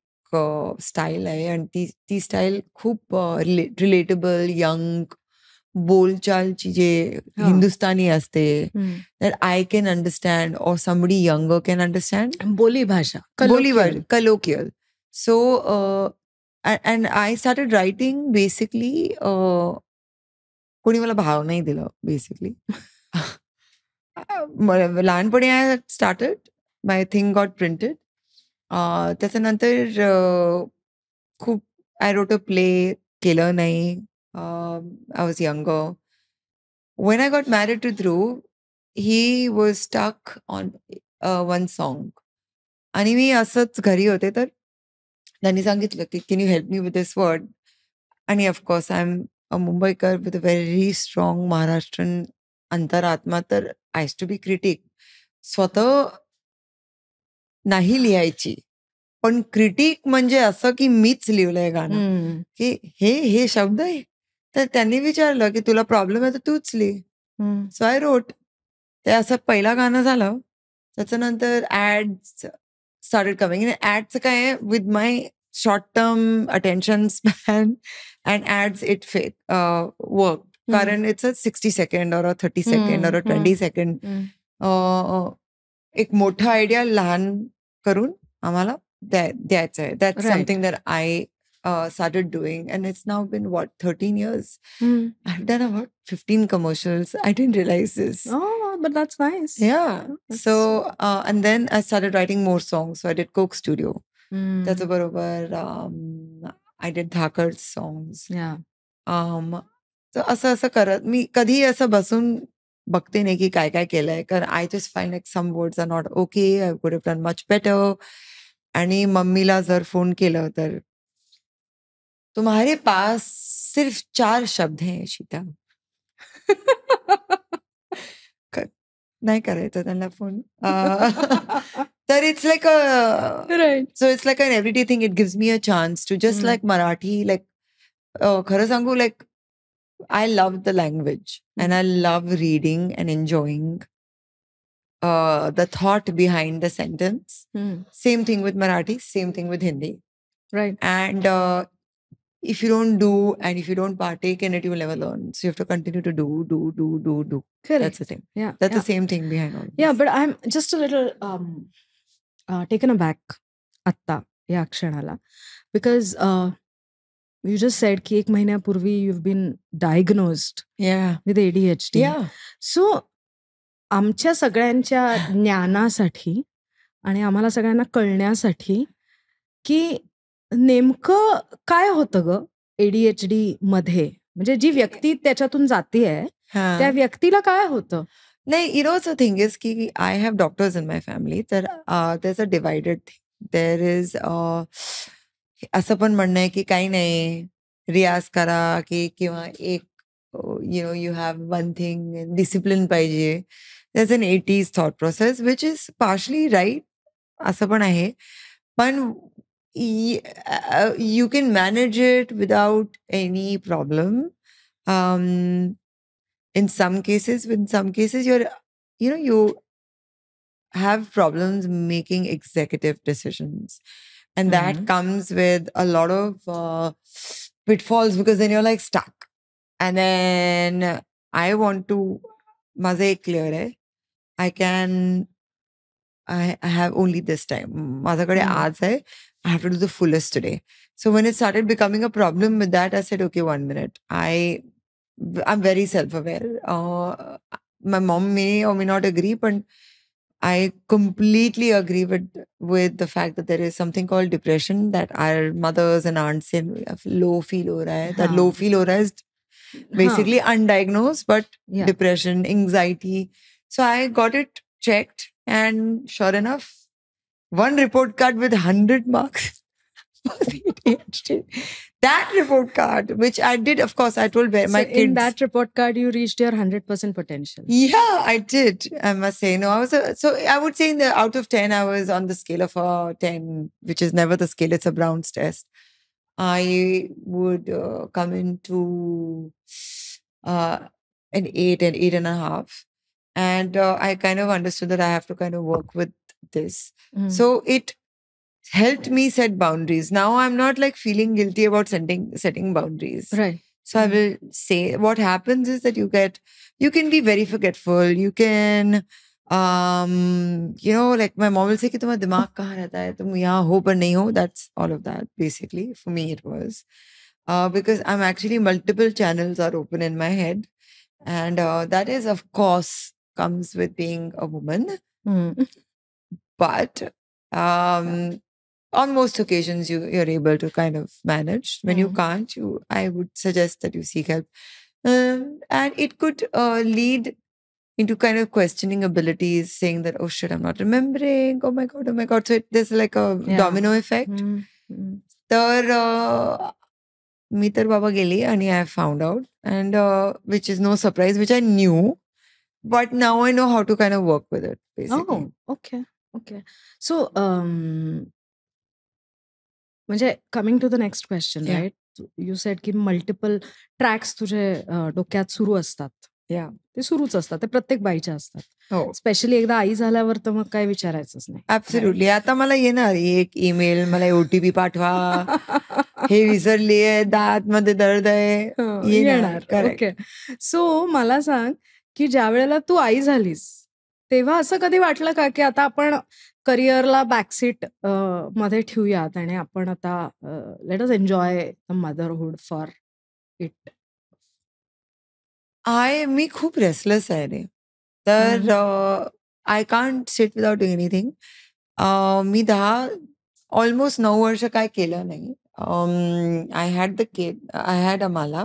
स्टाईल आहे आणि ती स्टाईल खूप रिलेटेबल, यंग, बोलचालची जे हिंदुस्थानी असते, that I can understand or somebody younger can understand. बोली भाषा, colloquial. So and I started writing basically. कोणी मला भाव नाही दिलं बेसिकली. लहानपणी I started, my thing got printed. त्याच्यानंतर खूप आय रोट अ प्ले केलं नाही. I was younger. When I got married to Dhruv, he was stuck on one song. आणि मी असंच घरी होते तर त्यांनी सांगितलं की can you help me with this word? आणि of course I am a Mumbaikar with a very strong Maharashtrian अंतरात्मा, तर I used to be critic. स्वतः नाही लिहायची, पण क्रिटिक म्हणजे असं की मीच लिहिलंय गाणं, की हे शब्द आहे. तर त्यांनी विचारलं की तुला प्रॉब्लेम आहे तर तूच लिह. सो आय रोट. ते असं पहिलं गाणं झालं. त्याच्यानंतर ऍड्स स्टार्टेड कमिंग. ऍड्स काय with my short term attention span and ads it work. कारण it's a 60 second or a 30 second or a 20 second. एक मोठा आयडिया लहान करून आम्हाला द्यायचं आहे. That's something that I started doing, and it's now been 13 years. I've done about 15 commercials. I didn't realize this. Oh, but that's nice. Yeah. So and then I started writing more songs. So I did Coke Studio. त्याच्याबरोबर I did Dhakar's songs. Yeah. So असं करत मी कधी असं बसून बघते नाही की काय काय केलंय. कारण I just find like some words are not okay. I could have done much better. आणि मम्मीला जर फोन केलं तर तुम्हारे पास सिर्फ 4 शब्द हैं शीता. नाही करायचं त्यांना फोन. तर it's like so it's like an everyday thing. It gives me a chance to just like Marathi. Like खरं सांगू, like I love the language and I love reading and enjoying the thought behind the sentence. Same thing with Marathi, same thing with Hindi. Right. And if you don't do and if you don't partake in it, you will never learn. So you have to continue to do. Correct. That's the thing. Yeah. That's the same thing behind all this. Yeah, but I'm just a little taken aback atta ya kshanala, because you just said ki 1 महिन्यापूर्वी you've been diagnosed with ADHD. Yeah. So आमच्या सगळ्यांच्या ज्ञानासाठी आणि आम्हाला सगळ्यांना कळण्यासाठी की नेमकं काय होतं ग ADHD मध्ये, म्हणजे जी व्यक्ती त्याच्यातून जातीये त्या व्यक्तीला काय होतं. नाही, द थिंग इज की I have doctors in my family. तर there's a divided thing. There is असं पण म्हणणं आहे की काही नाही, रियाज करा की किंवा एक you have one thing, discipline पाहिजे. There's an 80s thought process, which is partially right. असं पण आहे. पण you can manage it without any problem. In some cases, you have problems making executive decisions. And that comes with a lot of pitfalls, because then you're like stuck. And then I want to, माझं एक clear आहे, I have only this time. माझ्याकडे आज आहे. I have to do the fullest today. So when it started becoming a problem with that, I said, okay, 1 minute. I'm very self-aware. My mom may or may not agree, but I completely agree with the fact that there is something called depression that our mothers and aunts say low feel हो रहा है. That low feel हो रहा है is basically undiagnosed, but depression, anxiety. So I got it checked, and sure enough, one report card with 100 marks was ADHD. that report card, which I did, of course, I told my So kids. in that report card, you reached your 100% potential. Yeah, I did. I must say, no, so I would say out of 10, I was on the scale of a 10, which is never the scale. It's a Brown's test. I would come into an 8 and 8.5. And I kind of understood that I have to kind of work with this. So it helped me set boundaries. Now I'm not like feeling guilty about setting boundaries. Right. So I will say what happens is that you can be very forgetful. You can, like my mom will say कि तुम्हारा दिमाग कहाँ रहता है? तुम यहाँ हो पर नहीं हो. That's all of that. Basically, for me it was because I'm actually multiple channels are open in my head, and that is of course comes with being a woman. But on most occasions you're able to kind of manage. When you can't, I would suggest that you seek help. And it could lead into kind of questioning abilities, saying that, oh shit, I'm not remembering. Oh my God. So there's like a domino effect. तर मी तर बाबा गेली आणि I found out, and which is no surprise, which I knew, but now I know how to kind of work with it, basically. Oh, okay. So, म्हणजे coming to the next question, Yeah. Right? You said की multiple tracks तुझे डोक्यात सुरू असतात. Yeah. ते सुरूच असतात, ते प्रत्येक बाईच्या असतात. हो. स्पेशली एकदा आई झाल्यावर तर मग काय विचारायचंच नाही. ऍब्सोल्युटली. आता मला येणार एक ईमेल, मला OTP पाठवा, हे विसरलीये, दात मध्ये दर्द आहे, येणार. ओके. सो मला सांग की ज्या वेळेला तू आई झालीस तेव्हा असं कधी वाटलं का की आता आपण करिअरला बॅकसीट मध्ये ठेवूयात आणि आपण आता let us enjoy the motherhood for it? मी खूप रेस्टलेस आहे रे. तर I can't sit without doing anything. मी ऑलमोस्ट 9 वर्ष काय केलं नाही. आय हॅड आम्हाला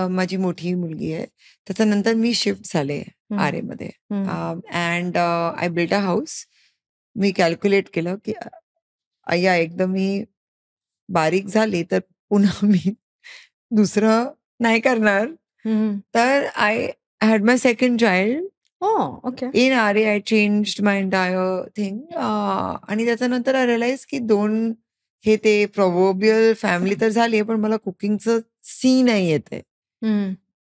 माझी मोठी मुलगी आहे. त्याच्यानंतर मी शिफ्ट झाले आरे मध्ये, and I built a house. Me calculate केलं की अय्या एकदम मी बारीक झाली तर पुन्हा मी दुसरं नाही करणार. तर I had my second child. Okay. In आरे I changed my entire thing. आणि त्याच्यानंतर आय रिअलाइज की हे ते प्रोव्हर्बियल फॅमिली तर झाली पण मला कुकिंगचं सी नाही येते.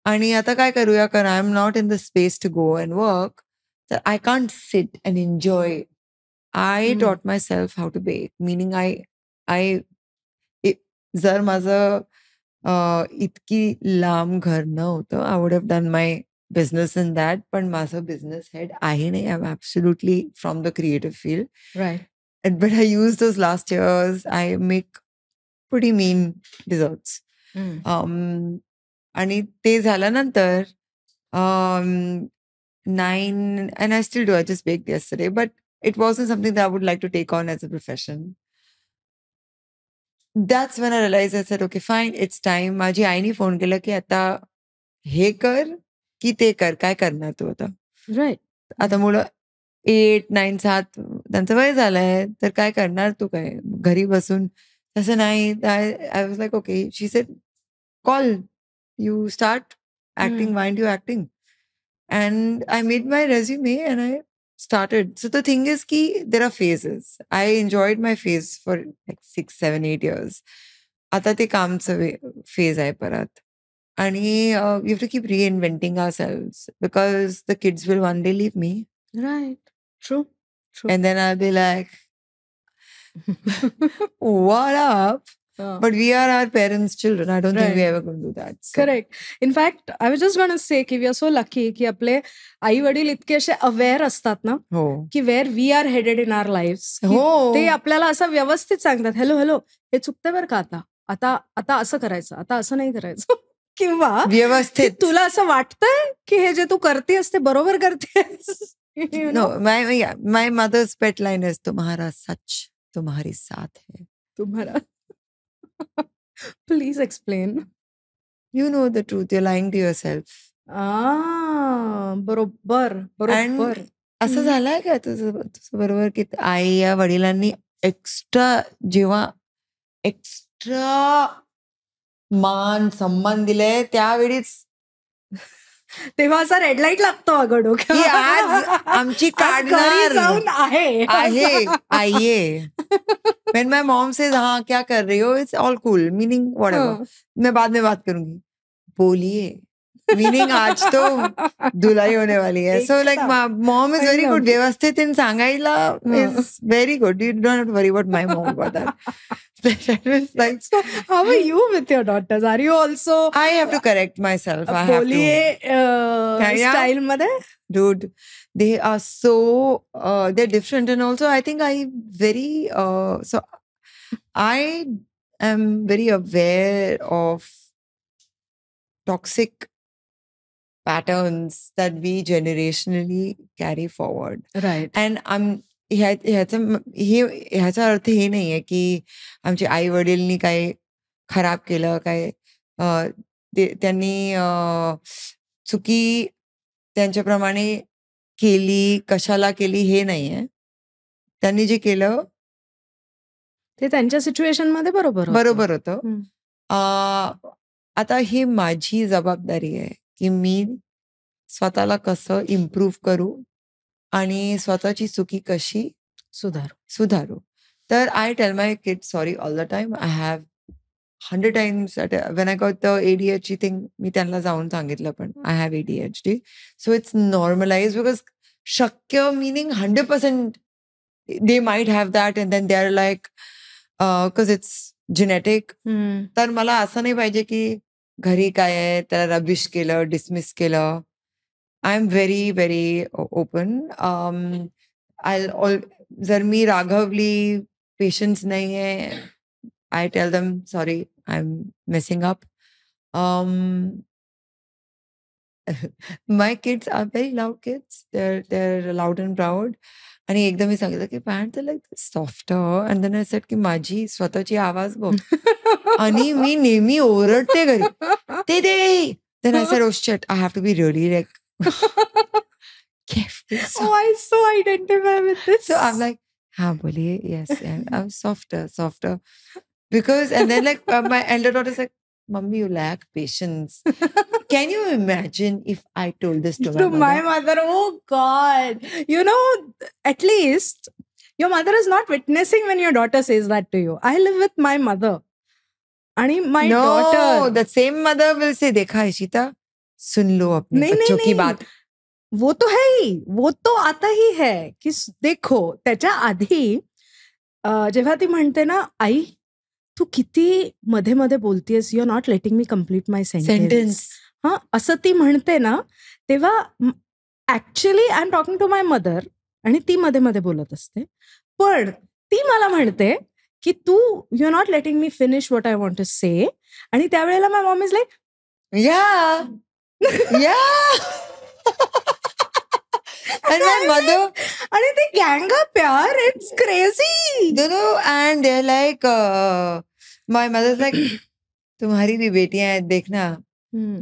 आणि आता काय करूया, कारण I am not in the space to go and work. तर I can't sit and enjoy. I taught माय सेल्फ हाऊ टू बेक. मिनिंग जर माझं इतकी लांब घर नव्हतं, I would have done my business in that. पण माझं बिझनेस हेड आहे नाही. I am absolutely from the creative field. Right. But I used those last years. I make pretty mean desserts. आणि ते झाल्यानंतर 9, and I still do. I just baked yesterday, but it wasn't something that I would like to take on as a profession. That's when I realized, I said, okay, fine, it's time. माझी आईने phone केला की आता हे कर की ते कर, काय करणार तू आता? राईट. आता मुलं 8, 9, 7 त्यांचं वय झालंय, तर काय करणार तू? काय घरी बसून? तसं नाही. I was like okay. She sed call, you start acting. Why aren't you acting? And I made my resume and I started. So the thing is ki there are phases. I enjoyed my phase for like 6, 7, 8 years. आता ते कामचं phase आहे परत. आणि we have to keep reinventing ourselves because the kids will one day leave me. Right. True. And then I'll be like, what up? But we are our parents' children. I don't think we ever going to do that. So. Correct. In fact, I was just going to say की we are so lucky की आपले आई वडील इतके असे aware असतात ना की where we are headed in our lives. ते आपल्याला असं व्यवस्थित सांगतात, हॅलो हे चुकतंय बरं का, आता असं करायचं, आता असं नाही करायचं. किंवा व्यवस्थित तुला असं वाटतंय की हे जे तू करतेस ते बरोबर करतेस. No, my mother's pet line is तुम्हारा सच तुम्हारी साथ है. तुम्हारा. Please explain. You know the truth. You're lying to yourself. बरोबर. असं झालंय का तुझं बरोबर की आई या वडिलांनी एक्स्ट्रा जेव्हा एक्स्ट्रा मान सन्मान दिलाय त्यावेळीच तेव्हा असा रेड लाईट लागतो अगं की डोक्यात. आज आमची आज घरी काढणार जाऊन आहे आहे आइए. When my mom says हाँ क्या कर रही हो, it's all cool, meaning whatever. हं. मैं बाद में बात करूंगी. बोलिए, meaning आज तो धुलाई होने वाली है. So like एकदम. mom is very good. व्यवस्थित in सांगायला हं. is very good. You don't have to worry about my mom about that. That was like So how are you with your daughters? Are you also I have to correct myself. I have to. बोलिये Yeah. Style मध्ये? Dude, they are so they're different, and also I think so I am very aware of toxic patterns that we generationally carry forward. Right. And ह्याचा अर्थ हे नाहीये की आमचे आई वडीलनी काय खराब केलं काय त्यांनी चुकी त्यांच्याप्रमाणे केली कशाला केली हे नाहीये. त्यांनी जे केलं ते त्यांच्या सिच्युएशन मध्ये बरोबर होतं. हं. आता ही माझी जबाबदारी आहे की मी स्वतःला कसं इम्प्रूव्ह करू आणि स्वतःची चुकी कशी सुधारू. तर I tell my kid sorry all the time. I have 100 times when I got the ADHD thing, मी त्यांना जाऊन सांगितलं पण I have ADHD. So it's normalized because शक्य meaning 100% they might have that and then they're like because it's genetic. तर मला असं नाही पाहिजे की घरी काय आहे त्याला रबिश केलं डिसमिस केलं. I am very very open. जर मी रागवली पेशन्स नाहीये I tell them, sorry, I'm messing up. My kids are very loud kids. They're loud and proud. आणि एकदा मी सांगितलं की pant like softer and then I said की माझी स्वतःची आवाज बघ आणि मी नेहमी ओरडते घरी ते then I said oh shit I have to be really like Oh, I so identify with this. So I'm like, हाँ बोलिए, yes, and I'm softer. Because, and then like my elder daughter's like, Mummy, you lack patience. Can you imagine if I told this to my mother? Oh God. You know, at least your mother is not witnessing when your daughter says that to you. I live with my mother. And my daughter. No, the same mother will say, देखा इशिता, सुन low अपने बच्चों की बात. वो तो है ही, वो तो आता ही है की देखो त्याच्या आधी जेव्हा ती म्हणते ना आई तू किती मध्ये मध्ये बोलतेस you are not letting me complete my sentence हा असं ती म्हणते ना तेव्हा actually I am talking to my mother आणि ती मध्ये मध्ये बोलत असते पण ती मला म्हणते की तू you are not letting me finish what I want to say आणि त्यावेळेला my mom is like yeah And my mother and they gang up yaar, it's crazy. And they're like my mother's like तुम्हारी भी बेटियां हैं देखना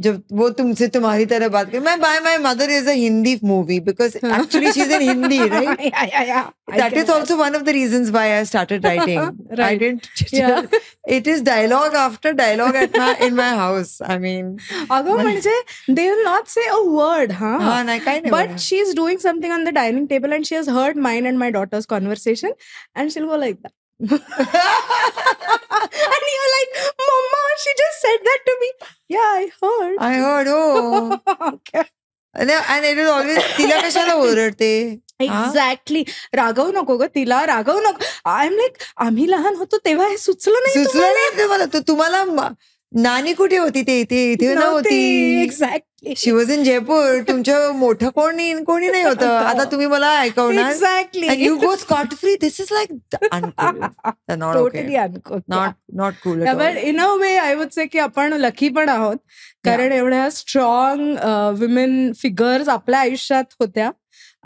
जब वो तुमसे तुम्हारी तरह बात करे. My mother is a Hindi movie because actually she's in Hindi, right? Yeah. That is also one of the reasons why I started writing. Right. I didn't. Yeah. It is dialogue after dialogue in my house. I mean, अगं म्हणजे they will not say a word, huh? हाँ नाही काय नाही. But she's doing something on the dining table and she has heard mine and my daughter's conversation and she'll go like that. And you're like, Mama, she just said that to me. Yeah, I heard. Oh. Okay. And it is always तिला कशाला ओरडते. Exactly रागवू नको ग तिला रागवू नको. I am like आम्ही लहान होतो तेव्हा हे सुचलं नाही तुम्हाला. तुम्हाला नानी कुठे होती ते इथे नव्हती. Exactly she was in Jaipur. तुमचं मोठं कोणी नाही होतं. आता तुम्ही मला ऐकवणार. Exactly And you go scot free. This is like uncool. Not totally okay. अनकोल. Not cool at all. But in a way I would say की आपण लकी पण आहोत कारण एवढ्या स्ट्रॉंग विमेन फिगर्स आपल्या आयुष्यात होत्या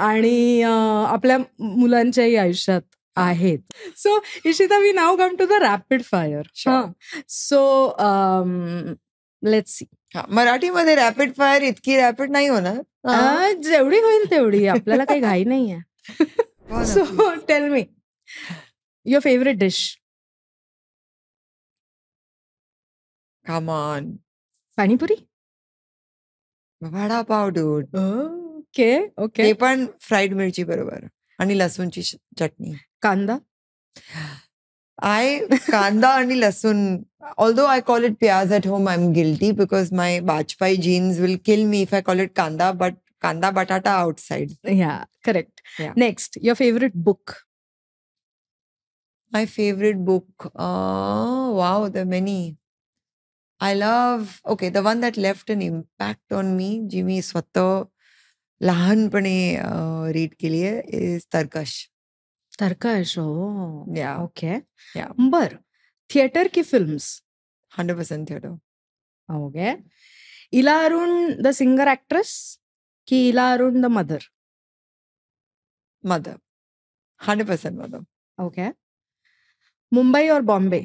आणि आपल्या मुलांच्याही आयुष्यात आहेत. So Ishita we now come to the rapid fire. So let's see. मराठीमध्ये रॅपिड फायर इतकी रॅपिड नाही होणार. जेवढी होईल तेवढी आपल्याला काही घाई नाहीये. So tell me your favourite dish. Come on. Panipuri? Vada pav dude. Okay, okay. ते पण फ्राईड मिरची बरोबर आणि लसूणची चटणी. कांदा? कांदा आणि लसूण. Although I call it piyaz at home, I'm guilty because my Bajpai genes will kill me if I call it kanda, but kanda batata outside. Yeah, correct. Yeah. Next, your favorite book? My favorite book. Wow, there are many. I love, okay, the one that left an impact on me, जी मी स्वतः लहानपणी read केली आहे, is Tarkash. Tarkash. Yeah. Okay. Yeah. बर, theatre की films? 100% theater. Okay. Ila Arun the singer actress की Ila Arun the mother? Mother. 100% mother. Okay. Mumbai और Bombay?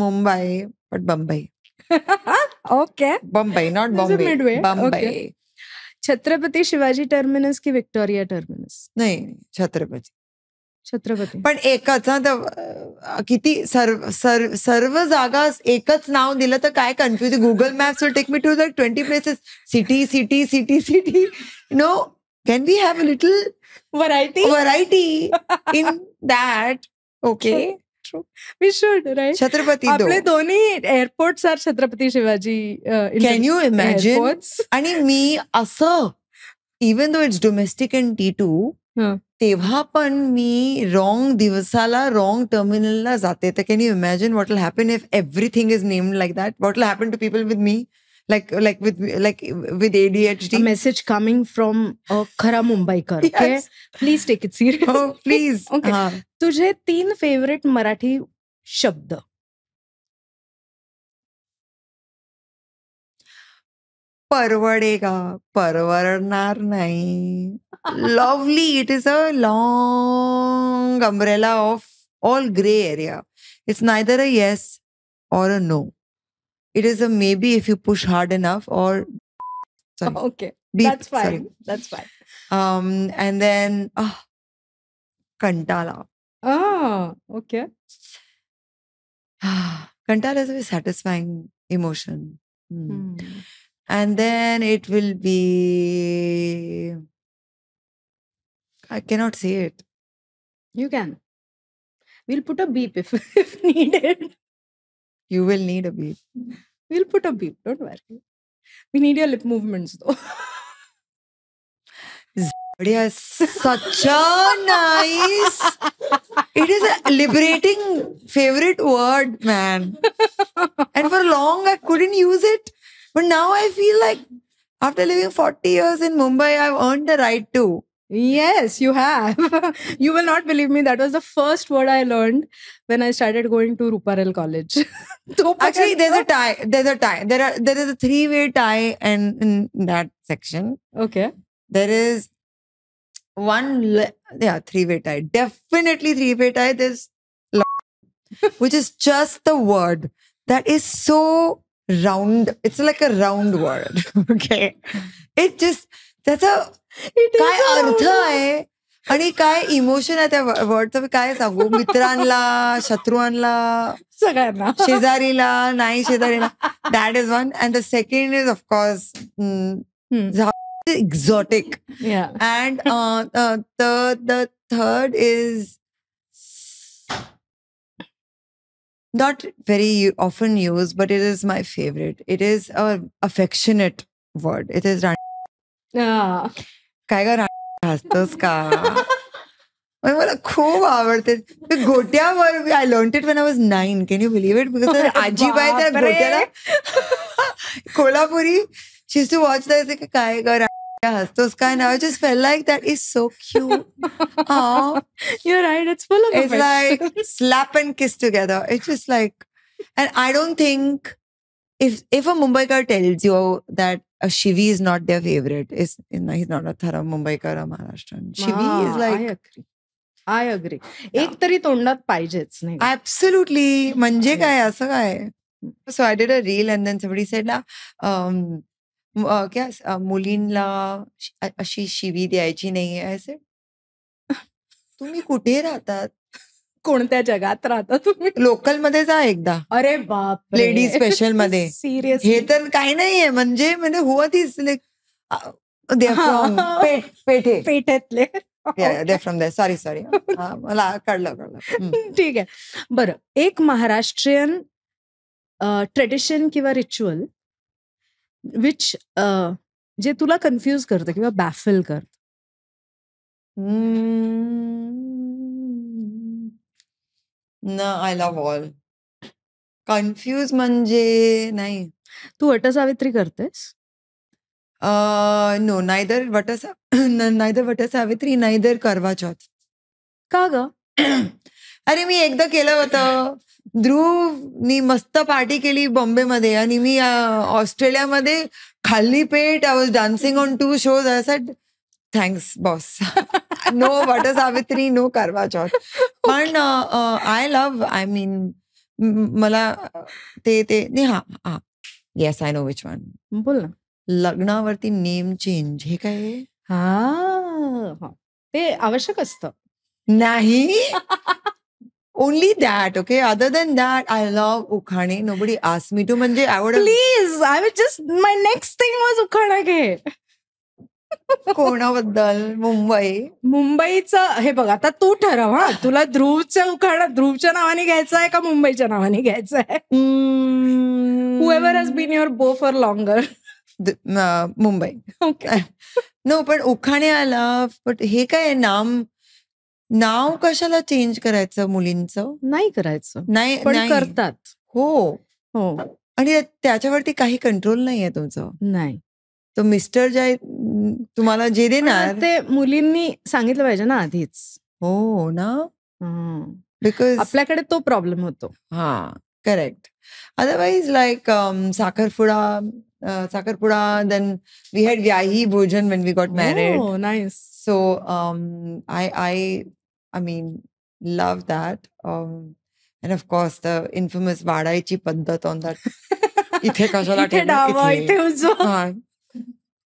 Mumbai, but Bombay. Okay. Bombay, not There's a Bombay. midway. Bombay. Okay. Chhatrapati Shivaji terminus की Victoria terminus? नाही, छत्रपती. छत्रपती. पण एकच किती सर्व जागा एकच नाव दिलं तर काय confuse. Google Maps will take me to the 20 places. City. No, can we have a little variety in that? Okay, we should, right? Chhatrapati आपले दोन्ही airports are Chhatrapati Shivaji. Can you imagine? Airports. आणि मी असं, even though it's domestic and T2, तेव्हा पण मी wrong दिवसाला wrong टर्मिनलला जाते. तर can you imagine what will happen if everything is named like that? What will happen to people with me, like with ADHD? A message coming from a खरा मुंबईकर. Okay, Yes. please take it serious. Oh, please. Okay. तुझे 3 favourite Marathi शब्द? परवडेगा, परवडणार नाही. Lovely. It is a long umbrella of all gray area. It's neither a yes or a no. It is a maybe if you push hard enough, or sorry. Okay, Beep, that's fine. sorry. That's fine. And then Kantala. Okay. Kantala is a very satisfying emotion. And then it will be, I cannot say it. You can. We'll put a beep if needed. You will need a beep. We'll put a beep. Don't worry. We need your lip movements though. But yes, such a nice. It is a liberating favorite word, man. And for long I couldn't use it. But now I feel like after living 40 years in Mumbai, I've earned the right to. Yes, you have. You will not believe me. That was the first word I learned when I started going to Ruparel College. Actually, there's a tie. There is a 3-way tie in that section. Okay. There is one, 3-way tie. Definitely 3-way tie. There's which is just the word that is so round. It's like a round word. Okay. It just, त्याचा काय अर्थ आहे आणि काय emotion आहे त्या वर्डचं, काय सांगू. मित्रांना, शत्रुंना, सगळ्यांना, शेजारीला, नाही शेजारीला. That is one. And the second is, of course, exotic. Yeah. And the third is not very often used, but it is my favorite. It is an affectionate word. It is काय ग हसतोस का? मला खूप आवडते. गोट्यावर I learned it when I was 9. Can you believe it? Because आजीबाई त्या गोट्याला Kolhapuri she used to watch that. काय ग हसतोस काय? नाव just feel like that is so cute. You're right. It's full of It's like slap and kiss together. It's just like, and I don't think if a Mumbaikar tells you that a Shivi is not their favorite, he's not a thara Mumbaikar or Maharashtrian. Shivi is like, I agree. एक तरी तोंडात पाहिजेच नाही. Absolutely. म्हणजे काय, असं काय? So I did a reel and then somebody said ना, क्या मुलींना अशी शिवी द्यायची नाहीये. I said, तुम्ही कुठे राहतात? कोणत्या जगात राहता तुम्ही? लोकल मध्ये जा एकदा, अरे बाप लेडी स्पेशल मध्ये. सिरियस हे तर काही नाहीये, म्हणजे म्हणजे हुआ तीच लाईक दे फ्रॉम पेठे. पेठेतले. They from they. सॉरी मला कळलं. ठीक आहे. बरं, एक महाराष्ट्रीयन ट्रेडिशन किंवा रिच्युअल विच जे तुला कन्फ्यूज करतं किंवा बॅफल करतं. I love all. कन्फ्यूज म्हणजे नाही. तू वटसावित्री करतेस? नो, नायदर वटसावित्री, नायदर करवा चौथ. का ग? अरे मी एकदा केलं होतं. ध्रुवनी मस्त पार्टी केली बॉम्बेमध्ये आणि मी ऑस्ट्रेलियामध्ये खाल्ली पेट. I was dancing on 2 shows. I said thanks boss. No Vatsavitri, no Karva Chauth. पण आय लव्ह, आय मीन मला ते नाही. हा yes, I know which one. बोल ना. लग्नावरती नेम चेंज हे काय आहे? हा, ते आवश्यक असतं. नाही. Only that. Okay, other than that I love उखाणे. Nobody asked me to. म्हणजे आवड. Please, I was just my next thing was उखाणा घे. कोणाबद्दल? मुंबईचं हे बघ, आता तू ठरव. हा, तुला ध्रुवच्या नावाने घ्यायचं आहे का मुंबईच्या नावाने घ्यायचं आहे? Whoever has been your beau for longer. Mumbai. Okay. नो, पण उखाणे आला. बट हे काय नाव कशाला चेंज करायचं मुलींचं? नाही करायचं, नाही पण नाही. करतात. हो, हो, आणि त्याच्यावरती काही कंट्रोल नाहीये तुमचं. नाही. तो मिस्टर जे तुम्हाला जे देणार ते मुलींनी सांगितलं पाहिजे ना आधीच. हो ना, बिकॉज आपल्याकडे तो प्रॉब्लेम होतो. हा, करेक्ट. अदरवाइज लाईक साखरपुडा, देन वी हॅड व्याही भोजन when we got married. Oh, nice. So I mean love that. And of course the infamous वाढायची पद्धत on that. इथे कशाला डावा, इथे उजवा.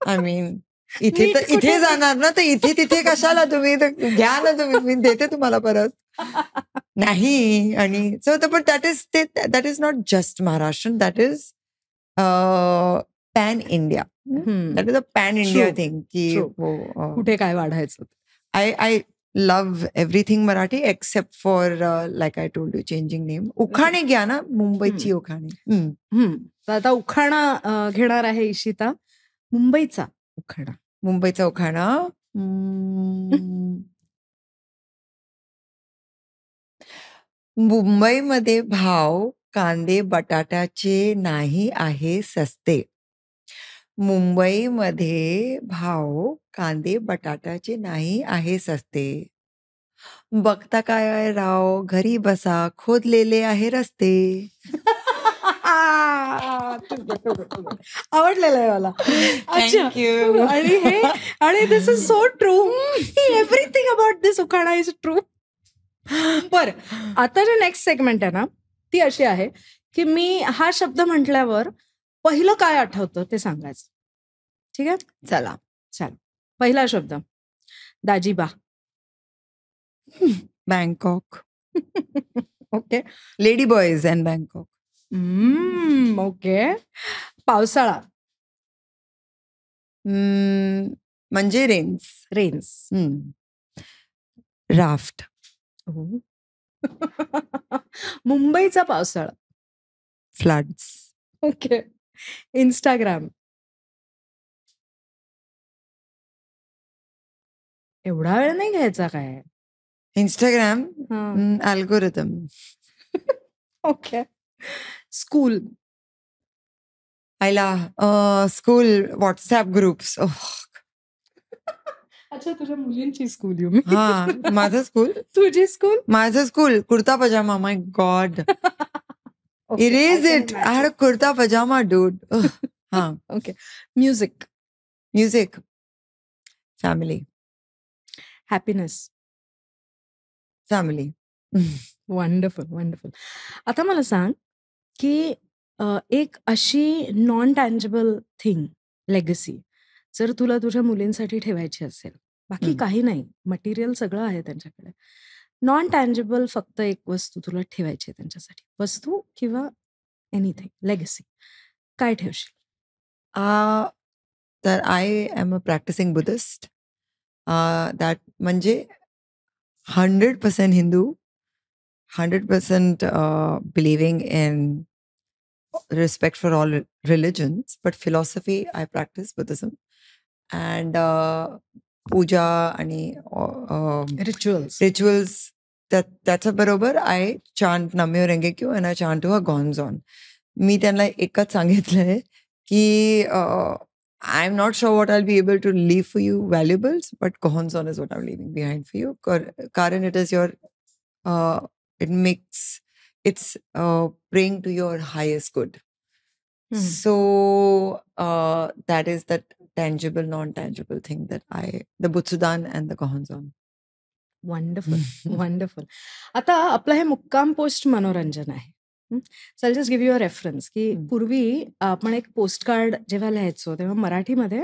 आय मीन इथे जाणार ना, तर इथे तिथे कशाला तुम्ही घ्या ना, तुम्ही मी देते तुम्हाला परत. नाही. आणि सो पण that is not just Maharashtra, that is pan India. That is a pan India thing की कुठे काय वाढायचं. I love everything Marathi except for like I told you changing name. उखाणे घ्या ना, मुंबईची उखाणे. तर आता उखाणा घेणार आहे इशिता. मुंबईचा उखाणा. मुंबईमध्ये भाव कांदे बटाट्याचे नाही आहे सस्ते. मुंबईमध्ये भाव कांदे बटाट्याचे नाही आहे सस्ते. बघता काय आहे राव, घरी बसा, खोदलेले आहे रस्ते. आवडलेलं आहे मला. थँक्यू. आणि this is so true. Everything about this उखाणा इज ट्रू. बर, आता जे नेक्स्ट सेगमेंट आहे ना, ती अशी आहे की मी हा शब्द म्हटल्यावर पहिलं काय आठवतं ते सांगायचं. ठीक आहे, चला. पहिला शब्द दाजीबा. Bangkok. Okay. Lady boys and Bangkok. Okay. पावसाळा. म्हणजे रेन्स. राफ्ट. मुंबईचा पावसाळा. फ्लड्स. ओके. इंस्टाग्राम. एवढा वेळ नाही घ्यायचा काय. Instagram algorithm. Okay. School. School WhatsApp groups. अच्छा, तुझ्या मुलींची स्कूल. हा, माझं स्कूल. तुझी स्कूल. माझं school kurta pajama. My god, erase it. I had a kurta pajama dude. हा. Okay. Music. Family. Happiness. Family. Wonderful. आता मला सांग की एक अशी नॉन टँजिबल थिंग, लेगसी, जर तुला तुझ्या मुलींसाठी ठेवायची असेल, बाकी काही नाही, मटेरियल सगळं आहे त्यांच्याकडे, नॉन टँजिबल फक्त एक वस्तू तुला ठेवायची आहे त्यांच्यासाठी. वस्तू किंवा एनिथिंग, लेगसी. काय ठेवशील? तर I am a practicing Buddhist. That म्हणजे 100% Hindu, 100% believing in respect for all religions, but philosophy, I practice Buddhism. And पूजा आणि रिच्युअल्स. त्याच्याबरोबर I chant nam myoho renge kyo and I chant to a gohonzon. मी त्यांना एकच सांगितलंय की I am not sure what I be able to leave for you valuables, but gohonzon is what I am leaving behind for you. कारण it is your it makes it's praying to your highest good. So that is that tangible non-tangible thing that the Butsudan and the Gohonzon. Wonderful, wonderful. आता आपलं हे मुक्काम post मनोरंजन आहे. So I just give you a reference की पूर्वी आपण एक पोस्ट कार्ड जेव्हा लिहायचो तेव्हा मराठीमध्ये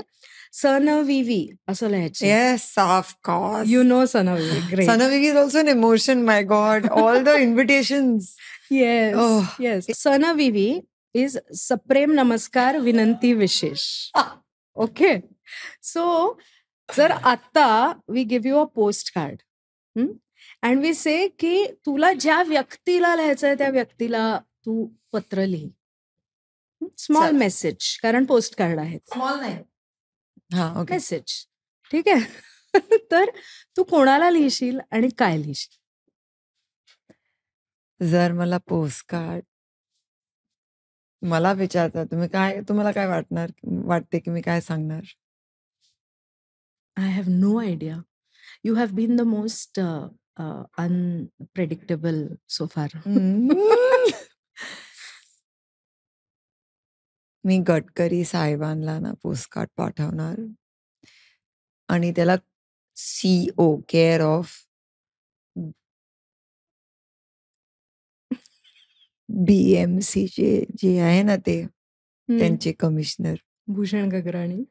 सनविवी असं लिहायचं. Yes, of course. You know सनविवी. Great. Sanavivi is also an emotion, my God. All the invitations. Yes, Oh. yes. सनविवी इज सप्रेम नमस्कार विनंती विशेष. ओके. सो जर आता we give you a post card and we say की तुला ज्या व्यक्तीला लिहायचंय त्या व्यक्तीला तू पत्र लिही. स्मॉल चल. मेसेज, कारण पोस्ट कार्ड आहेत. Small नाही. हा, ओके. मेसेज. ठीक आहे. तर तू कोणाला लिहिशील आणि काय लिहिशील? जर मला पोस्टकार्ड मला विचारता तुम्हाला काय वाटते की मी काय सांगणार? I have no idea. You have been the most unpredictable so far. मी गडकरी साहेबांना ना पोस्टकार्ड पाठवणार आणि त्याला CO केअर ऑफ BMC जे आहे ना ते त्यांचे कमिशनर भूषण गगराणी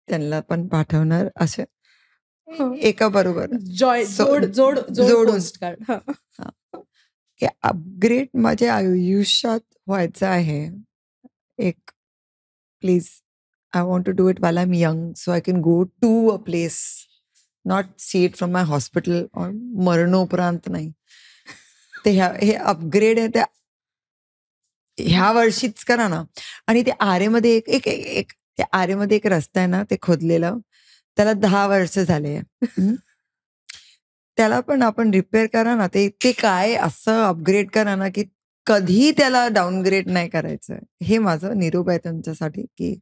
त्यांना पण पाठवणार असं एका बरोबर जोडून पोस्टकार्ड. की अपग्रेड माझ्या आयुष्यात व्हायचं आहे एक. Please I want to do it while I'm young so I can go to a place, not see it from my hospital or मरणोपरांत नाही. ते हे अपग्रेड आहे त्या ह्या वर्षीच करा ना. आणि ते आरेमध्ये त्या आरेमध्ये एक रस्ता आहे ना ते खोदलेलं, त्याला 10 वर्ष झाले. त्याला पण आपण रिपेअर करा ना. ते काय असं अपग्रेड करा ना की कधी त्याला डाऊनग्रेड नाही करायचं. हे माझं निरोप आहे त्यांच्यासाठी की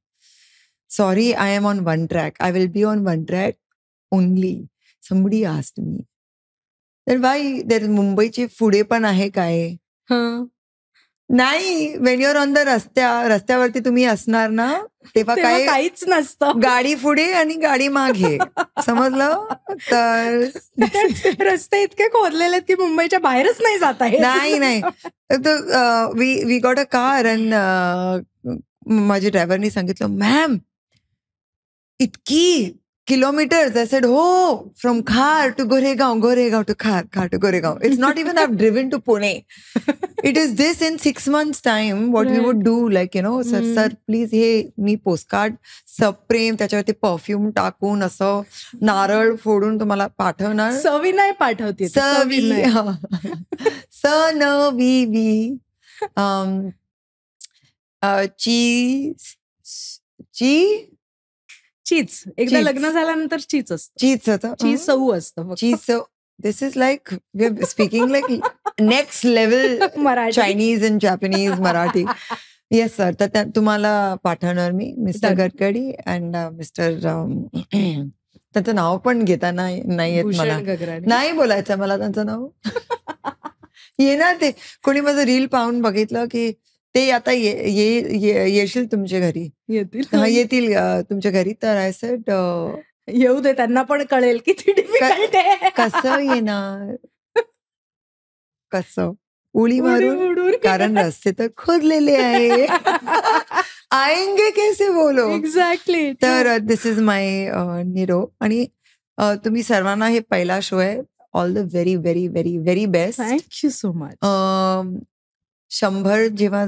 sorry, I am on one track. I will be on one track only. Somebody asked me तर बाई देर मुंबईची पुढे पण आहे काय? नाही. वेन युअर ऑन द रस्त्यावरती तुम्ही असणार ना तेव्हा काय काहीच नसतं. गाडी पुढे आणि गाडी मागे. समजलं? तर रस्ते इतके खोदलेले आहेत की मुंबईच्या बाहेरच नाही जात आहे. नाही. We got a car and माझ्या ड्रायव्हरनी सांगितलं, मॅम इतकी kilometers. I said, oh, from Khar to Goregaon to Khar to Goregaon. It's not even I've driven to Pune. It is this in 6 months time what we would do, like, you know, sir, please, हे मी postcard सप्रेम त्याच्यावरती perfume टाकून असं नारळ फोडून तुम्हाला पाठवणार. सविनय पाठवते. सविनय चीज. एकदा लग्न झाल्यानंतर चीज असतं. चीज सऊ असतं. चीज. This is like we are speaking like next level Chinese and Japanese Marathi. Yes sir. तर तुम्हाला पाठवणार मी मिस्टर गडकरी अँड मिस्टर त्यांचं नाव पण घेता नाही येत मला. नाही बोलायचं मला त्यांचं नाव. येणार ते. कोणी माझं रील पाहून बघितलं की ते आता येशील तुमच्या घरी. येतील तुमच्या घरी. तर आय सेड येऊ दे, त्यांना पण कळेल किती डिफिकल्ट आहे. कसं येणार, कसं उडी मारून, कारण रस्ते तर खोदलेले आहे. आएंगे कैसे बोलो. एक्झॅक्टली. तर दिस इज माय निरोप. आणि तुम्ही सर्वांना हे पहिला शो आहे. All the very very very very best. Thank you so much. 100 जेव्हा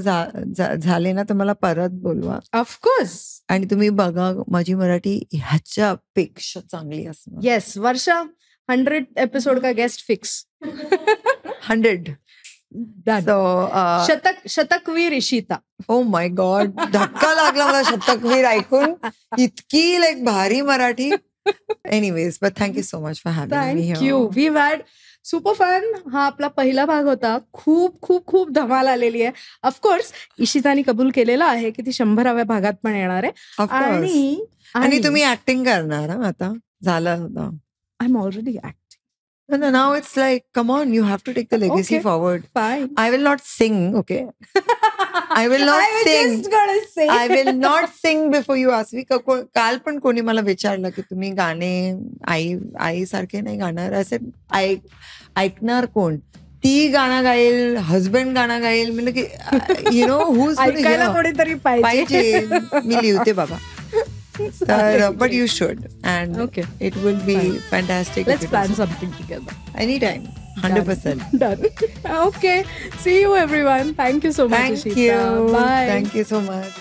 झाले ना तर मला परत बोलवा ऑफकोर्स. आणि तुम्ही बघा माझी मराठी ह्याच्यापेक्षा चांगली असणार. येस, वर्षा 100 एपिसोड का गेस्ट फिक्स. 100. शतकवीर इशिता. ओ माय गॉड, धक्का लागला मला शतकवीर ऐकून. इतकी लाईक भारी Marathi. Anyways, but thank you so much for having me here. Thank you. We had super fun. हा आपला पहिला भाग होता. खूप खूप खूप धमाल आलेली आहे. ऑफकोर्स इशिताने कबूल केलेलं आहे की ती 100व्या भागात पण येणार आहे. आणि तुम्ही ऍक्टिंग करणार आता. झालं होतं. I am already acting. No, now it's like, come on, you have to take the legacy forward. Fine. I will not sing, okay? I will not sing. Just gonna say. I will not sing before you ask me. काल पण कोणी मला विचारलं की तुम्ही गाणे आईसारखे नाही गाणार. असे ऐकणार कोण? ती गाणं गाईल, हजबंड गाणं गाईल. म्हणजे की यु नो हुज ऐकायला कोणीतरी पाहिजे. मी लिहिते बाबा. But you should, and okay, it will be fantastic. Let's plan something together. Anytime, 100%. Done. Okay, see you everyone. Thank you so much. Thank Ishita. you. Bye. Thank you so much.